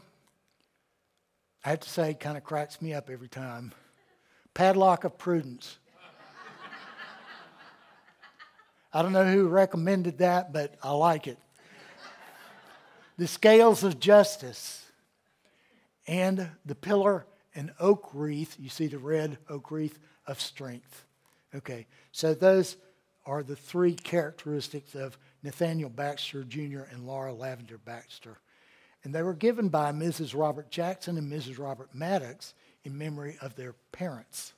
I have to say, kind of cracks me up every time. Padlock of prudence. I don't know who recommended that, but I like it. The scales of justice. And the pillar and oak wreath. You see the red oak wreath of strength. Okay, so those are the 3 characteristics of Nathaniel Baxter Jr. and Laura Lavender Baxter. And they were given by Mrs. Robert Jackson and Mrs. Robert Maddox in memory of their parents.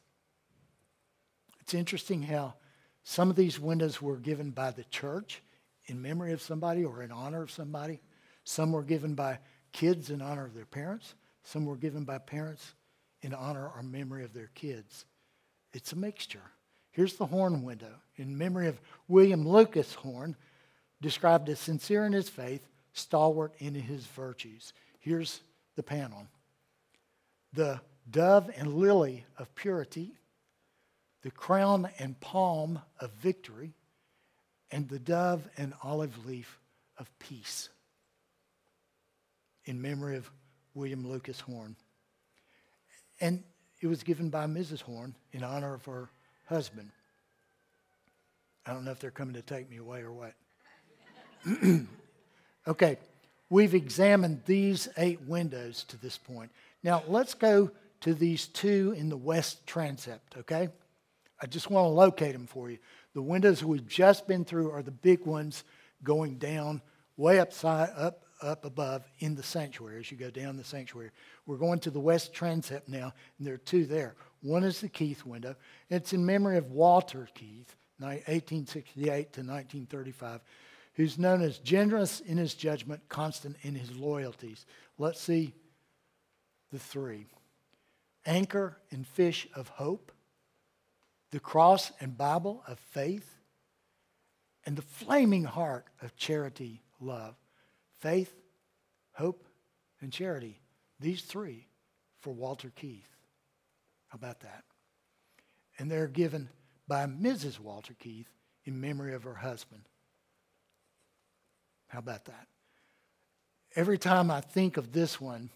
It's interesting how some of these windows were given by the church in memory of somebody or in honor of somebody. Some were given by kids in honor of their parents. Some were given by parents in honor or memory of their kids. It's a mixture. Here's the horn window in memory of William Lucas Horn, described as sincere in his faith, stalwart in his virtues. Here's the panel. The dove and lily of purity, the crown and palm of victory, and the dove and olive leaf of peace. In memory of William Lucas Horn. And it was given by Mrs. Horn in honor of her husband. I don't know if they're coming to take me away or what. Okay, we've examined these 8 windows to this point. Now let's go to these 2 in the west transept, okay? I just want to locate them for you. The windows we've just been through are the big ones going down way up up above in the sanctuary as you go down the sanctuary. We're going to the west transept now, and there are two there. One is the Keith window. It's in memory of Walter Keith, 1868 to 1935, who's known as generous in his judgment, constant in his loyalties. Let's see the three. Anchor and fish of hope, the cross and Bible of faith, and the flaming heart of charity, love. Faith, hope, and charity. These three for Walter Keith. How about that? And they're given by Mrs. Walter Keith in memory of her husband. How about that? Every time I think of this one,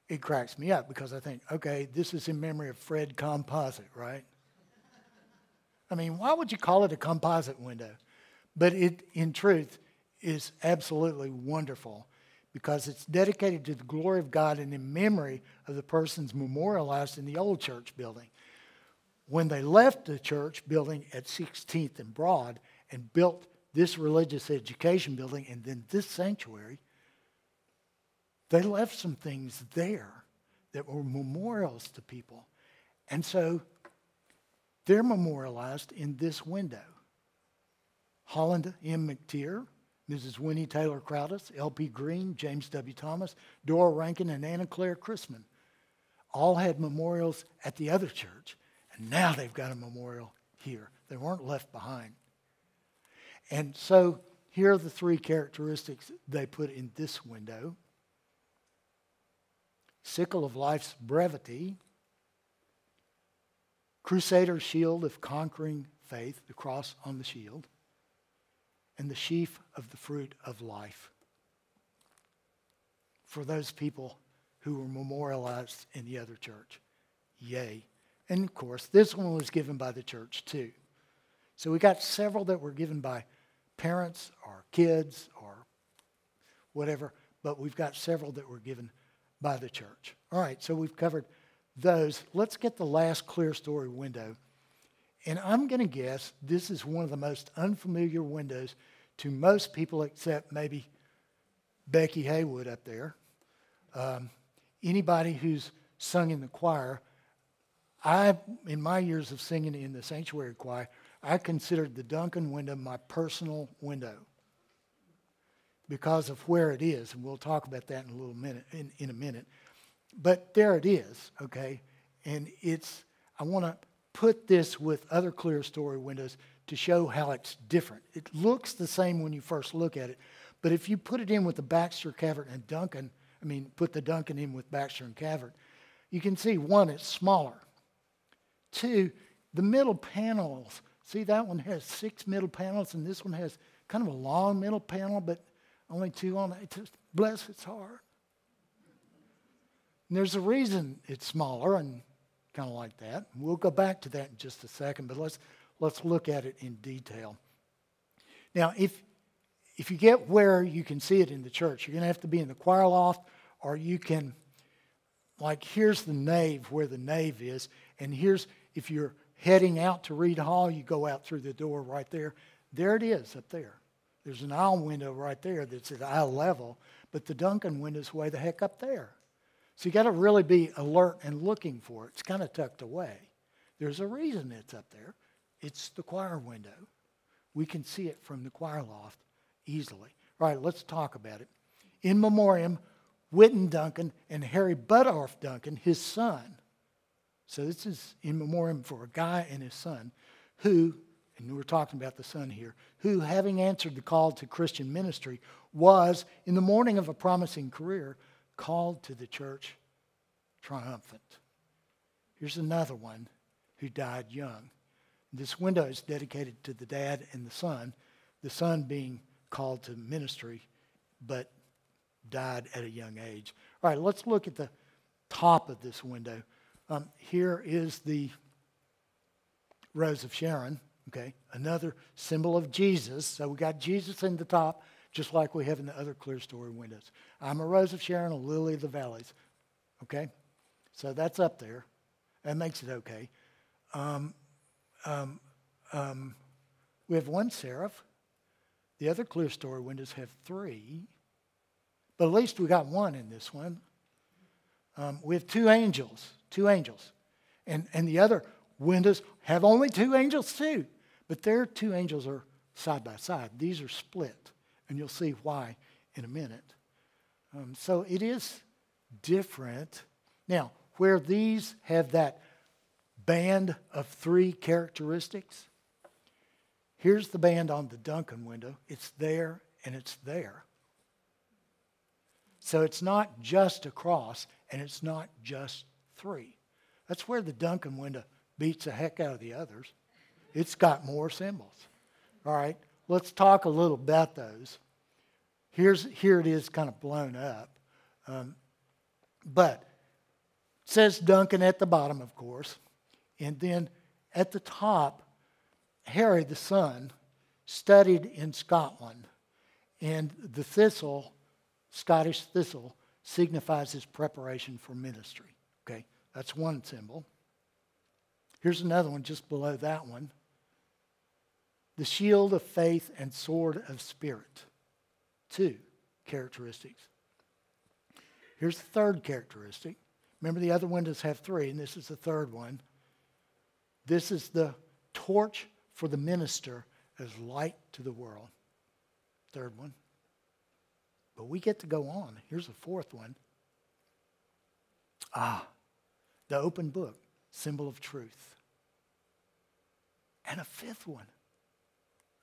it cracks me up because I think, okay, this is in memory of Fred Composite, right? I mean, why would you call it a composite window? But it, in truth, is absolutely wonderful because it's dedicated to the glory of God and in memory of the persons memorialized in the old church building. When they left the church building at 16th and Broad and built this religious education building and then this sanctuary, they left some things there that were memorials to people. And so they're memorialized in this window. Holland M. McTeer, Mrs. Winnie Taylor Crowdis, L.P. Green, James W. Thomas, Dora Rankin, and Anna Claire Chrisman all had memorials at the other church, and now they've got a memorial here. They weren't left behind. And so here are the three characteristics they put in this window. Sickle of life's brevity, crusader shield of conquering faith, the cross on the shield, and the sheaf of the fruit of life for those people who were memorialized in the other church. Yay. And of course, this one was given by the church too. So we got several that were given by parents or kids or whatever, but we've got several that were given by the church. All right, so we've covered those. Let's get the last clear story window. And I'm going to guess this is one of the most unfamiliar windows to most people except maybe Becky Haywood up there. Anybody who's sung in the choir. In my years of singing in the sanctuary choir, I considered the Duncan window my personal window because of where it is, and we'll talk about that in a little minute. In a minute, but there it is, okay, and I want to put this with other clear story windows to show how it's different. It looks the same when you first look at it, but if you put it in with the Baxter, Cavert, and Duncan, put the Duncan in with Baxter and Cavert, you can see, one, it's smaller. Two, the middle panels. See, that one has 6 middle panels, and this one has kind of a long middle panel, but only 2 on it. Just bless its heart. And there's a reason it's smaller and kind of like that. We'll go back to that in just a second, but let's look at it in detail. Now, if you get where you can see it in the church, you're going to have to be in the choir loft, or you can, like, here's the nave, where the nave is, and here's, if you're heading out to Reed Hall, you go out through the door right there. There it is up there. There's an aisle window right there that's at aisle level, but the Duncan window's way the heck up there. So you got to really be alert and looking for it. It's kind of tucked away. There's a reason it's up there. It's the choir window. We can see it from the choir loft easily. All right, let's talk about it. In memoriam, Whitten Duncan and Harry Buddorf Duncan, his son. So this is in memoriam for a guy and his son who, and we're talking about the son here, who, having answered the call to Christian ministry, was, in the morning of a promising career, called to the church triumphant. Here's another one who died young. This window is dedicated to the dad and the son being called to ministry, but died at a young age. All right, let's look at the top of this window. Here is the Rose of Sharon, okay, another symbol of Jesus. So we got Jesus in the top, just like we have in the other clear story windows. I'm a Rose of Sharon, a lily of the valleys, okay? So that's up there. That makes it okay. We have one seraph. The other clear story windows have 3. But at least we got one in this one. We have two angels. And the other windows have only two angels too. But their two angels are side by side. These are split. And you'll see why in a minute. So it is different. Now, where these have that band of three characteristics, here's the band on the Duncan window. It's there and it's there. So it's not just a cross and it's not just three. That's where the Duncan window beats the heck out of the others. It's got more symbols. All right, let's talk a little about those. Here it is kind of blown up. But it says Duncan at the bottom, of course. And then at the top, Harry, the son, studied in Scotland. And the thistle, Scottish thistle, signifies his preparation for ministry. Okay, that's one symbol. Here's another one just below that one. The shield of faith and sword of spirit. Two characteristics. Here's the third characteristic. Remember, the other windows have three, and this is the third one. This is the torch for the minister as light to the world. Third one. But we get to go on. Here's the fourth one. The open book, symbol of truth. And a fifth one.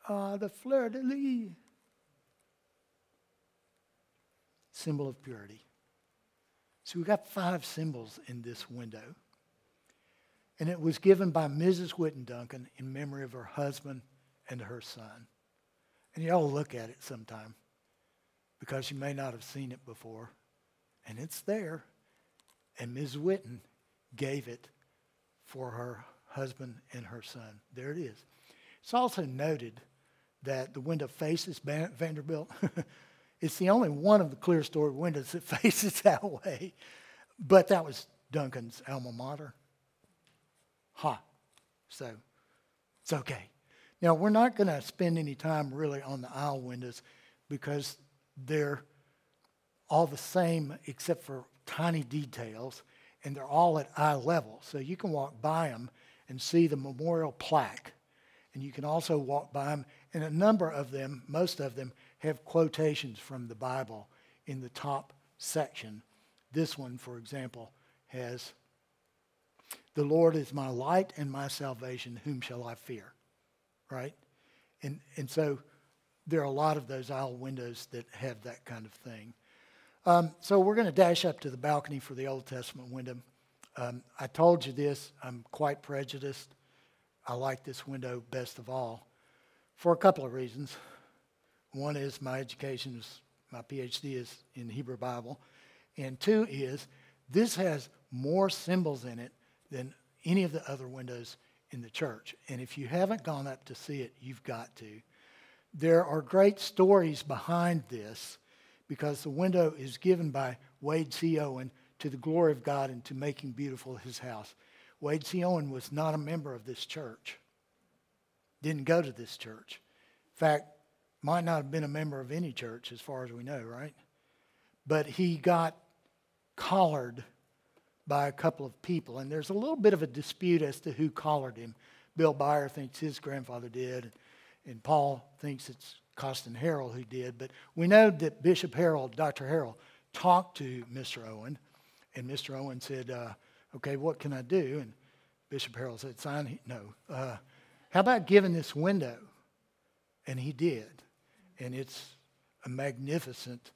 The fleur-de-lis, symbol of purity. So we've got 5 symbols in this window. And it was given by Mrs. Whitten Duncan in memory of her husband and her son. And you ought to look at it sometime because you may not have seen it before. And it's there. And Ms. Whitten gave it for her husband and her son. There it is. It's also noted that the window faces Vanderbilt. It's the only one of the clear story windows that faces that way. But that was Duncan's alma mater. So it's okay. Now, we're not going to spend any time really on the aisle windows because they're all the same except for tiny details, and they're all at eye level. So you can walk by them and see the memorial plaque. And you can also walk by them, and a number of them, most of them, have quotations from the Bible in the top section. This one, for example, has, "The Lord is my light and my salvation, whom shall I fear?" Right? And so there are a lot of those aisle windows that have that kind of thing. So we're going to dash up to the balcony for the Old Testament window. I told you this, I'm quite prejudiced. I like this window best of all for a couple of reasons. One is my education, my PhD is in Hebrew Bible. And two is this has more symbols in it than any of the other windows in the church. And if you haven't gone up to see it, you've got to. There are great stories behind this because the window is given by Wade C. Owen to the glory of God and to making beautiful his house. Wade C. Owen was not a member of this church. Didn't go to this church. In fact, might not have been a member of any church as far as we know, right? But he got collared by a couple of people. And there's a little bit of a dispute as to who collared him. Bill Byer thinks his grandfather did. And Paul thinks it's Costin Harrell who did. But we know that Bishop Harrell, Dr. Harrell, talked to Mr. Owen. And Mr. Owen said, okay, what can I do? And Bishop Harrell said, sign. No. How about giving this window? And he did. And it's a magnificent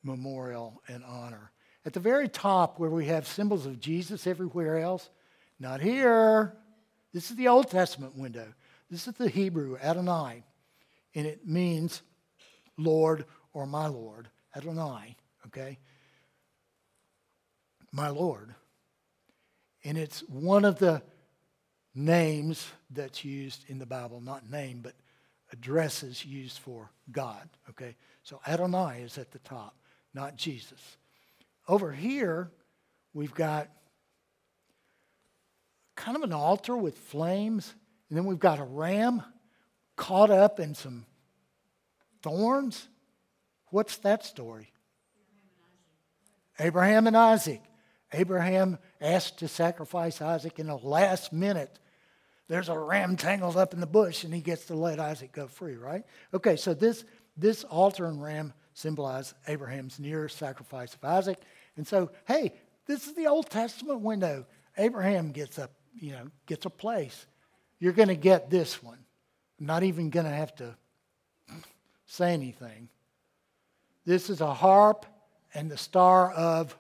memorial and honor. At the very top where we have symbols of Jesus everywhere else, not here. This is the Old Testament window. This is the Hebrew, Adonai. And it means Lord or my Lord. Adonai, okay? My Lord. And it's one of the names that's used in the Bible, not name, but addresses used for God, okay? So Adonai is at the top, not Jesus. Over here, we've got kind of an altar with flames, and then we've got a ram caught up in some thorns. What's that story? Abraham and Isaac. Abraham asked to sacrifice Isaac in the last minute. There's a ram tangled up in the bush, and he gets to let Isaac go free, right? Okay, so this altar and ram symbolize Abraham's near sacrifice of Isaac. And so, hey, this is the Old Testament window. Abraham gets a place. You're going to get this one. I'm not even going to have to say anything. This is a harp and the star of...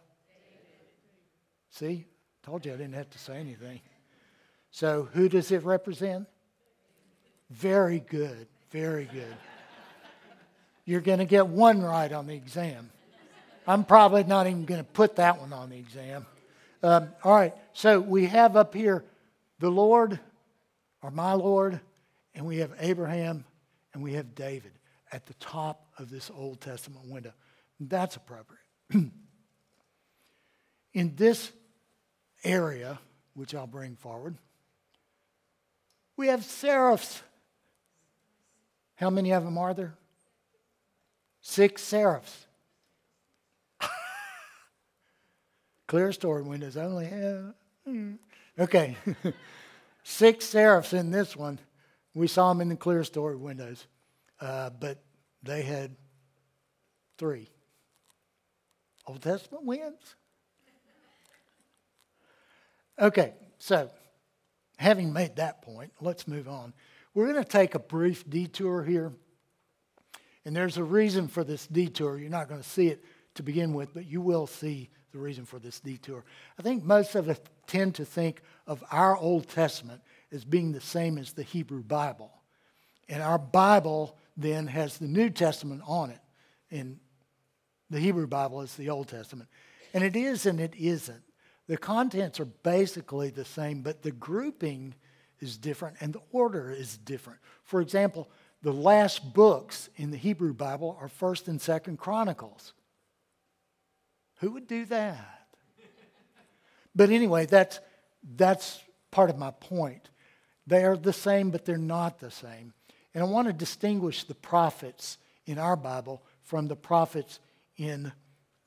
See? Told you I didn't have to say anything. So who does it represent? Very good. Very good. You're going to get one right on the exam. I'm probably not even going to put that one on the exam. All right. So we have up here the Lord, or my Lord, and we have Abraham, and we have David at the top of this Old Testament window. That's appropriate. In this area, which I'll bring forward, we have seraphs. How many of them are there? 6 seraphs. Clear story windows only have... Okay. 6 seraphs in this one. We saw them in the clear story windows. But they had 3. Old Testament wins. Okay, so having made that point, let's move on. We're going to take a brief detour here. And there's a reason for this detour. You're not going to see it to begin with, but you will see the reason for this detour. I think most of us tend to think of our Old Testament as being the same as the Hebrew Bible. And our Bible then has the New Testament on it. And the Hebrew Bible is the Old Testament. And it is and it isn't. The contents are basically the same, but the grouping is different and the order is different. For example, the last books in the Hebrew Bible are 1st and 2nd Chronicles. Who would do that? But anyway, that's part of my point. They are the same, but they're not the same. And I want to distinguish the prophets in our Bible from the prophets in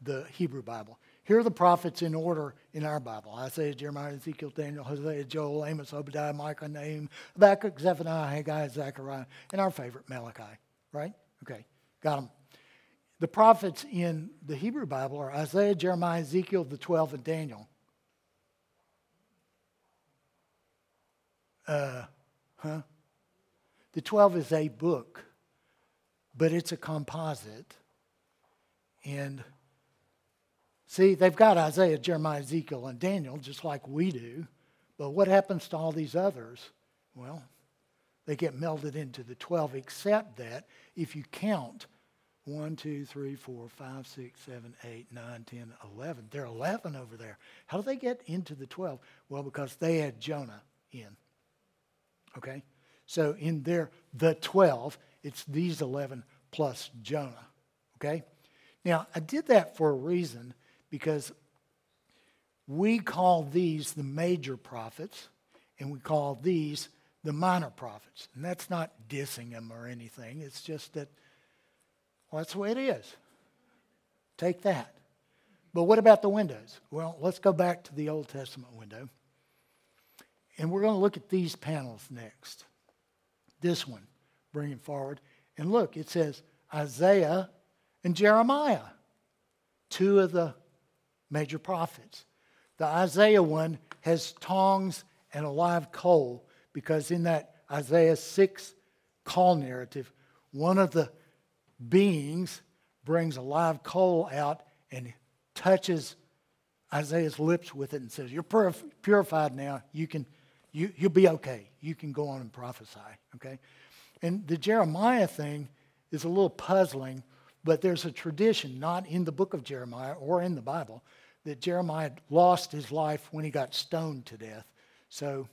the Hebrew Bible. Here are the prophets in order in our Bible: Isaiah, Jeremiah, Ezekiel, Daniel, Hosea, Joel, Amos, Obadiah, Micah, Nahum, Habakkuk, Zephaniah, Haggai, Zechariah, and our favorite, Malachi. Right? Okay, got them. The prophets in the Hebrew Bible are Isaiah, Jeremiah, Ezekiel, the 12, and Daniel. The 12 is a book, but it's a composite. And see, they've got Isaiah, Jeremiah, Ezekiel, and Daniel, just like we do. But what happens to all these others? Well, they get melded into the 12, except that if you count 1, 2, 3, 4, 5, 6, 7, 8, 9, 10, 11. There are 11 over there. How do they get into the 12? Well, because they had Jonah in. Okay? So in there, the 12, it's these 11 plus Jonah. Okay? Now, I did that for a reason, because we call these the major prophets, and we call these the minor prophets. And that's not dissing them or anything. It's just that, well, that's the way it is. Take that. But what about the windows? Well, let's go back to the Old Testament window. And we're going to look at these panels next. This one, bring it forward. And look, it says Isaiah and Jeremiah, 2 of the major prophets. The Isaiah one has tongs and a live coal, because in that Isaiah 6 call narrative, one of the beings brings a live coal out and touches Isaiah's lips with it and says, "You're purified now. You'll be okay. You can go on and prophesy." Okay? And the Jeremiah thing is a little puzzling, but there's a tradition, not in the book of Jeremiah or in the Bible, that Jeremiah lost his life when he got stoned to death. So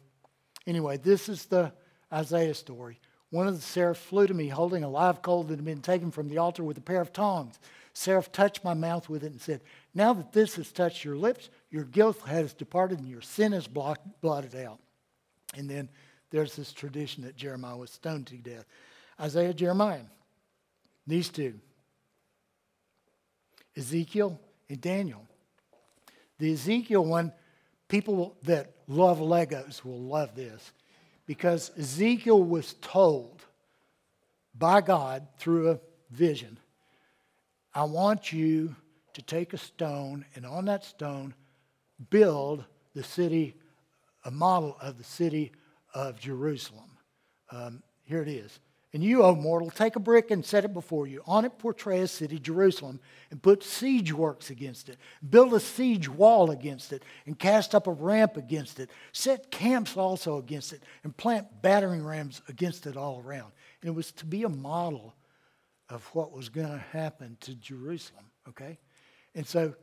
anyway, this is the Isaiah story. One of the seraphs flew to me holding a live coal that had been taken from the altar with a pair of tongs. The seraph touched my mouth with it and said, "Now that this has touched your lips, your guilt has departed and your sin is blotted out." And then there's this tradition that Jeremiah was stoned to death. Isaiah, Jeremiah, these 2. Ezekiel and Daniel. The Ezekiel one, people that love Legos will love this, because Ezekiel was told by God through a vision, I want you to take a stone, and on that stone build the city, a model of the city of Jerusalem. Here it is. And you, O mortal, take a brick and set it before you. On it portray a city, Jerusalem, and put siege works against it. Build a siege wall against it, and cast up a ramp against it. Set camps also against it, and plant battering rams against it all around. And it was to be a model of what was going to happen to Jerusalem, okay? And so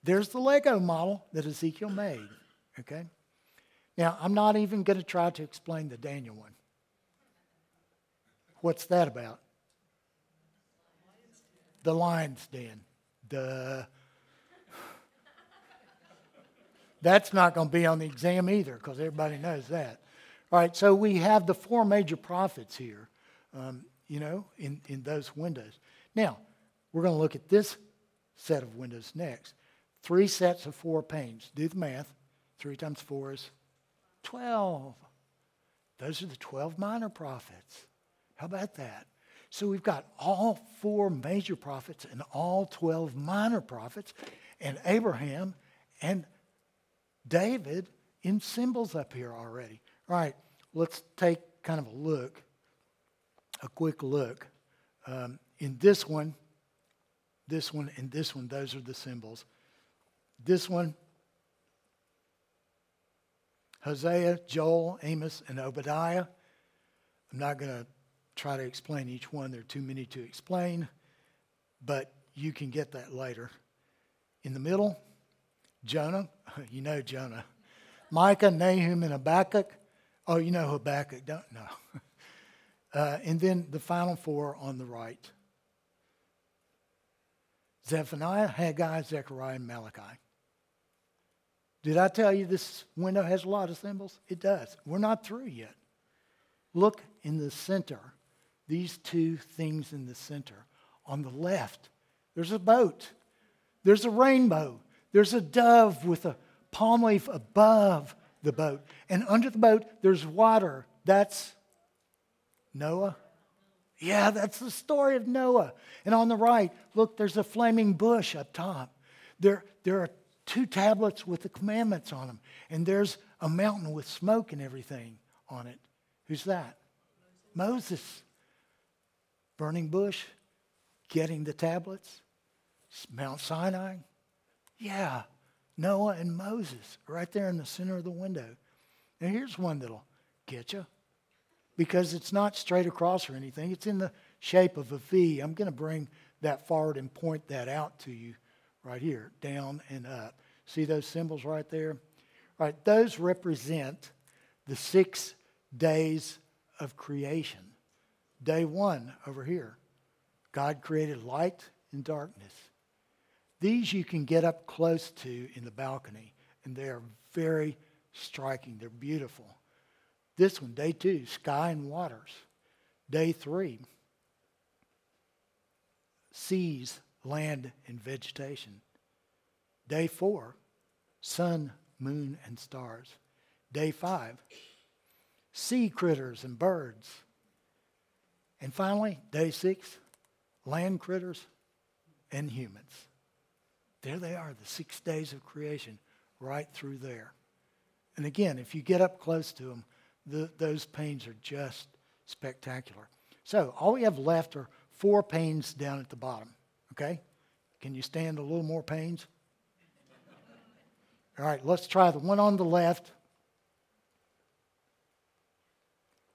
there's the Lego model that Ezekiel made, okay? Now, I'm not even going to try to explain the Daniel one. What's that about? The lion's den. That's not going to be on the exam either, because everybody knows that. All right, so we have the 4 major prophets here, in those windows. Now, we're going to look at this set of windows next. 3 sets of 4 panes. Do the math. 3 times 4 is 12. Those are the 12 minor prophets. How about that? So we've got all 4 major prophets and all 12 minor prophets, and Abraham and David in symbols up here already. All right, let's take kind of a quick look. In this one, and this one, those are the symbols. This one, Hosea, Joel, Amos, and Obadiah. I'm not going to try to explain each one. There are too many to explain, but you can get that later. In the middle, Jonah. You know Jonah. Micah, Nahum, and Habakkuk. Oh, you know Habakkuk, don't know. And then the final 4 on the right. Zephaniah, Haggai, Zechariah, and Malachi. Did I tell you this window has a lot of symbols? It does. We're not through yet. Look in the center. These 2 things in the center. On the left, there's a boat. There's a rainbow. There's a dove with a palm leaf above the boat. And under the boat, there's water. That's Noah. Yeah, that's the story of Noah. And on the right, look, there's a flaming bush up top. There are 2 tablets with the commandments on them. And there's a mountain with smoke and everything on it. Who's that? Moses. Burning bush, getting the tablets. Mount Sinai. Yeah, Noah and Moses right there in the center of the window. Now here's one that'll get you, because it's not straight across or anything. It's in the shape of a V. I'm going to bring that forward and point that out to you right here, down and up. See those symbols right there? All right, those represent the 6 days of creation. Day 1 over here, God created light and darkness. These you can get up close to in the balcony, and they are very striking. They're beautiful. This one, day 2, sky and waters. Day 3, seas, land, and vegetation. Day 4, sun, moon, and stars. Day 5, sea critters and birds. And finally, day 6, land critters and humans. There they are, the 6 days of creation, right through there. And again, if you get up close to them, those panes are just spectacular. So all we have left are 4 panes down at the bottom, okay? Can you stand a little more panes? All right, let's try the one on the left.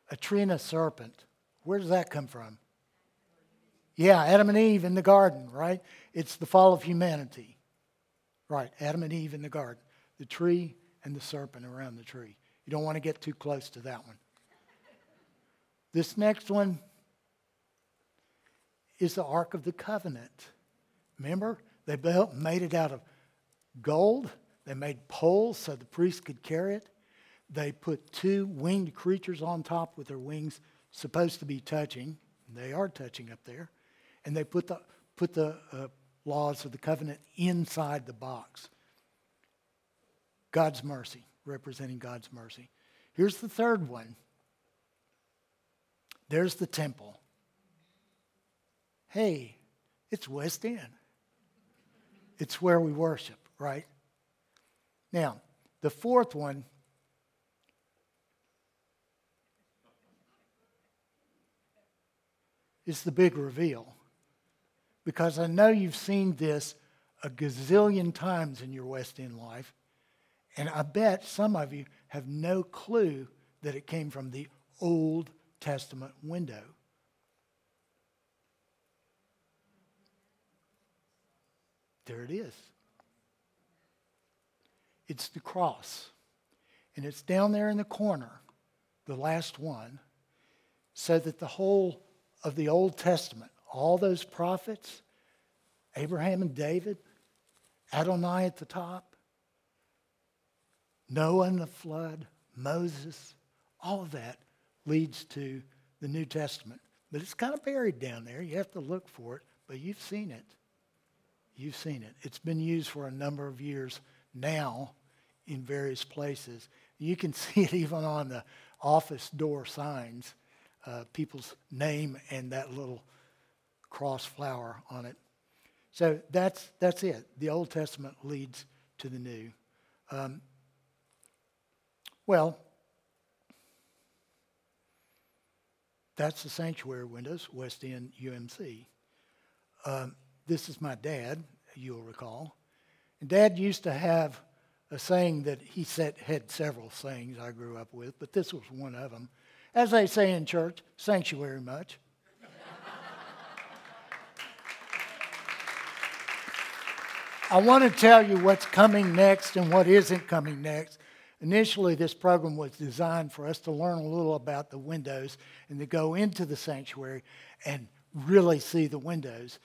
A tree and a serpent. Where does that come from? Yeah, Adam and Eve in the garden, right? It's the fall of humanity. Right, Adam and Eve in the garden. The tree and the serpent around the tree. You don't want to get too close to that one. This next one is the Ark of the Covenant. Remember, they made it out of gold. They made poles so the priest could carry it. They put 2 winged creatures on top with their wings supposed to be touching. They are touching up there. And they put the laws of the covenant inside the box. God's mercy, representing God's mercy. Here's the third one. There's the temple. Hey, it's West End. It's where we worship, right? Now, the fourth one is the big reveal. Because I know you've seen this a gazillion times in your West End life, and I bet some of you have no clue that it came from the Old Testament window. There it is. It's the cross. And it's down there in the corner, the last one, so that the whole of the Old Testament, all those prophets, Abraham and David, Adonai at the top, Noah and the flood, Moses, all of that leads to the New Testament. But it's kind of buried down there. You have to look for it, but you've seen it. You've seen it. It's been used for a number of years now in various places. You can see it even on the office door signs, people's name and that little cross flower on it. So that's it. The Old Testament leads to the New. That's the sanctuary windows, West End UMC. This is my dad, you'll recall. And Dad used to have a saying that he had several sayings I grew up with, but this was one of them. As they say in church, sanctuary much. I want to tell you what's coming next and what isn't coming next. Initially, this program was designed for us to learn a little about the windows and to go into the sanctuary and really see the windows.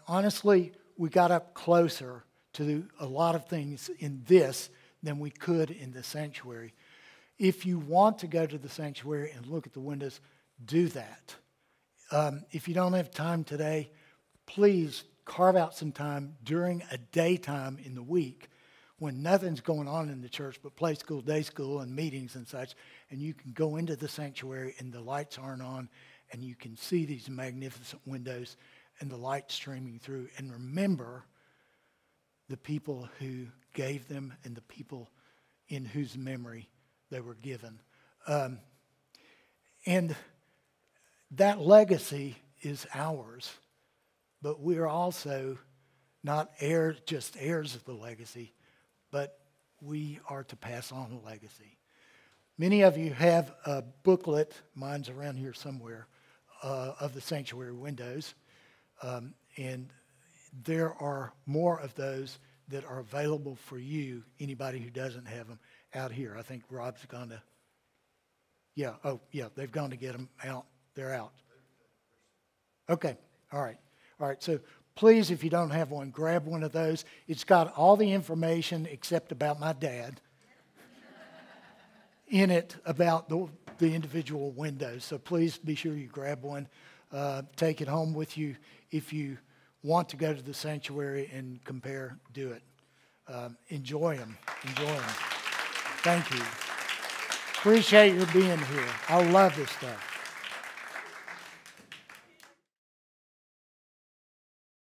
Honestly, we got up closer to a lot of things in this than we could in the sanctuary. If you want to go to the sanctuary and look at the windows, do that. If you don't have time today, please carve out some time during a daytime in the week when nothing's going on in the church but play school, day school, and meetings and such, and you can go into the sanctuary and the lights aren't on, and you can see these magnificent windows and the light streaming through. And remember the people who gave them and the people in whose memory they were given. And that legacy is ours, but we're also not just heirs of the legacy, but we are to pass on a legacy. Many of you have a booklet, mine's around here somewhere, of the sanctuary windows. And there are more of those that are available for you, anybody who doesn't have them, out here. I think Rob's gone to, they've gone to get them out. They're out. Okay, all right. So please, if you don't have one, grab one of those. It's got all the information except about my dad in it about the individual windows. So please be sure you grab one. Take it home with you. If you want to go to the sanctuary and compare, do it. Enjoy them. Thank you. Appreciate your being here. I love this stuff.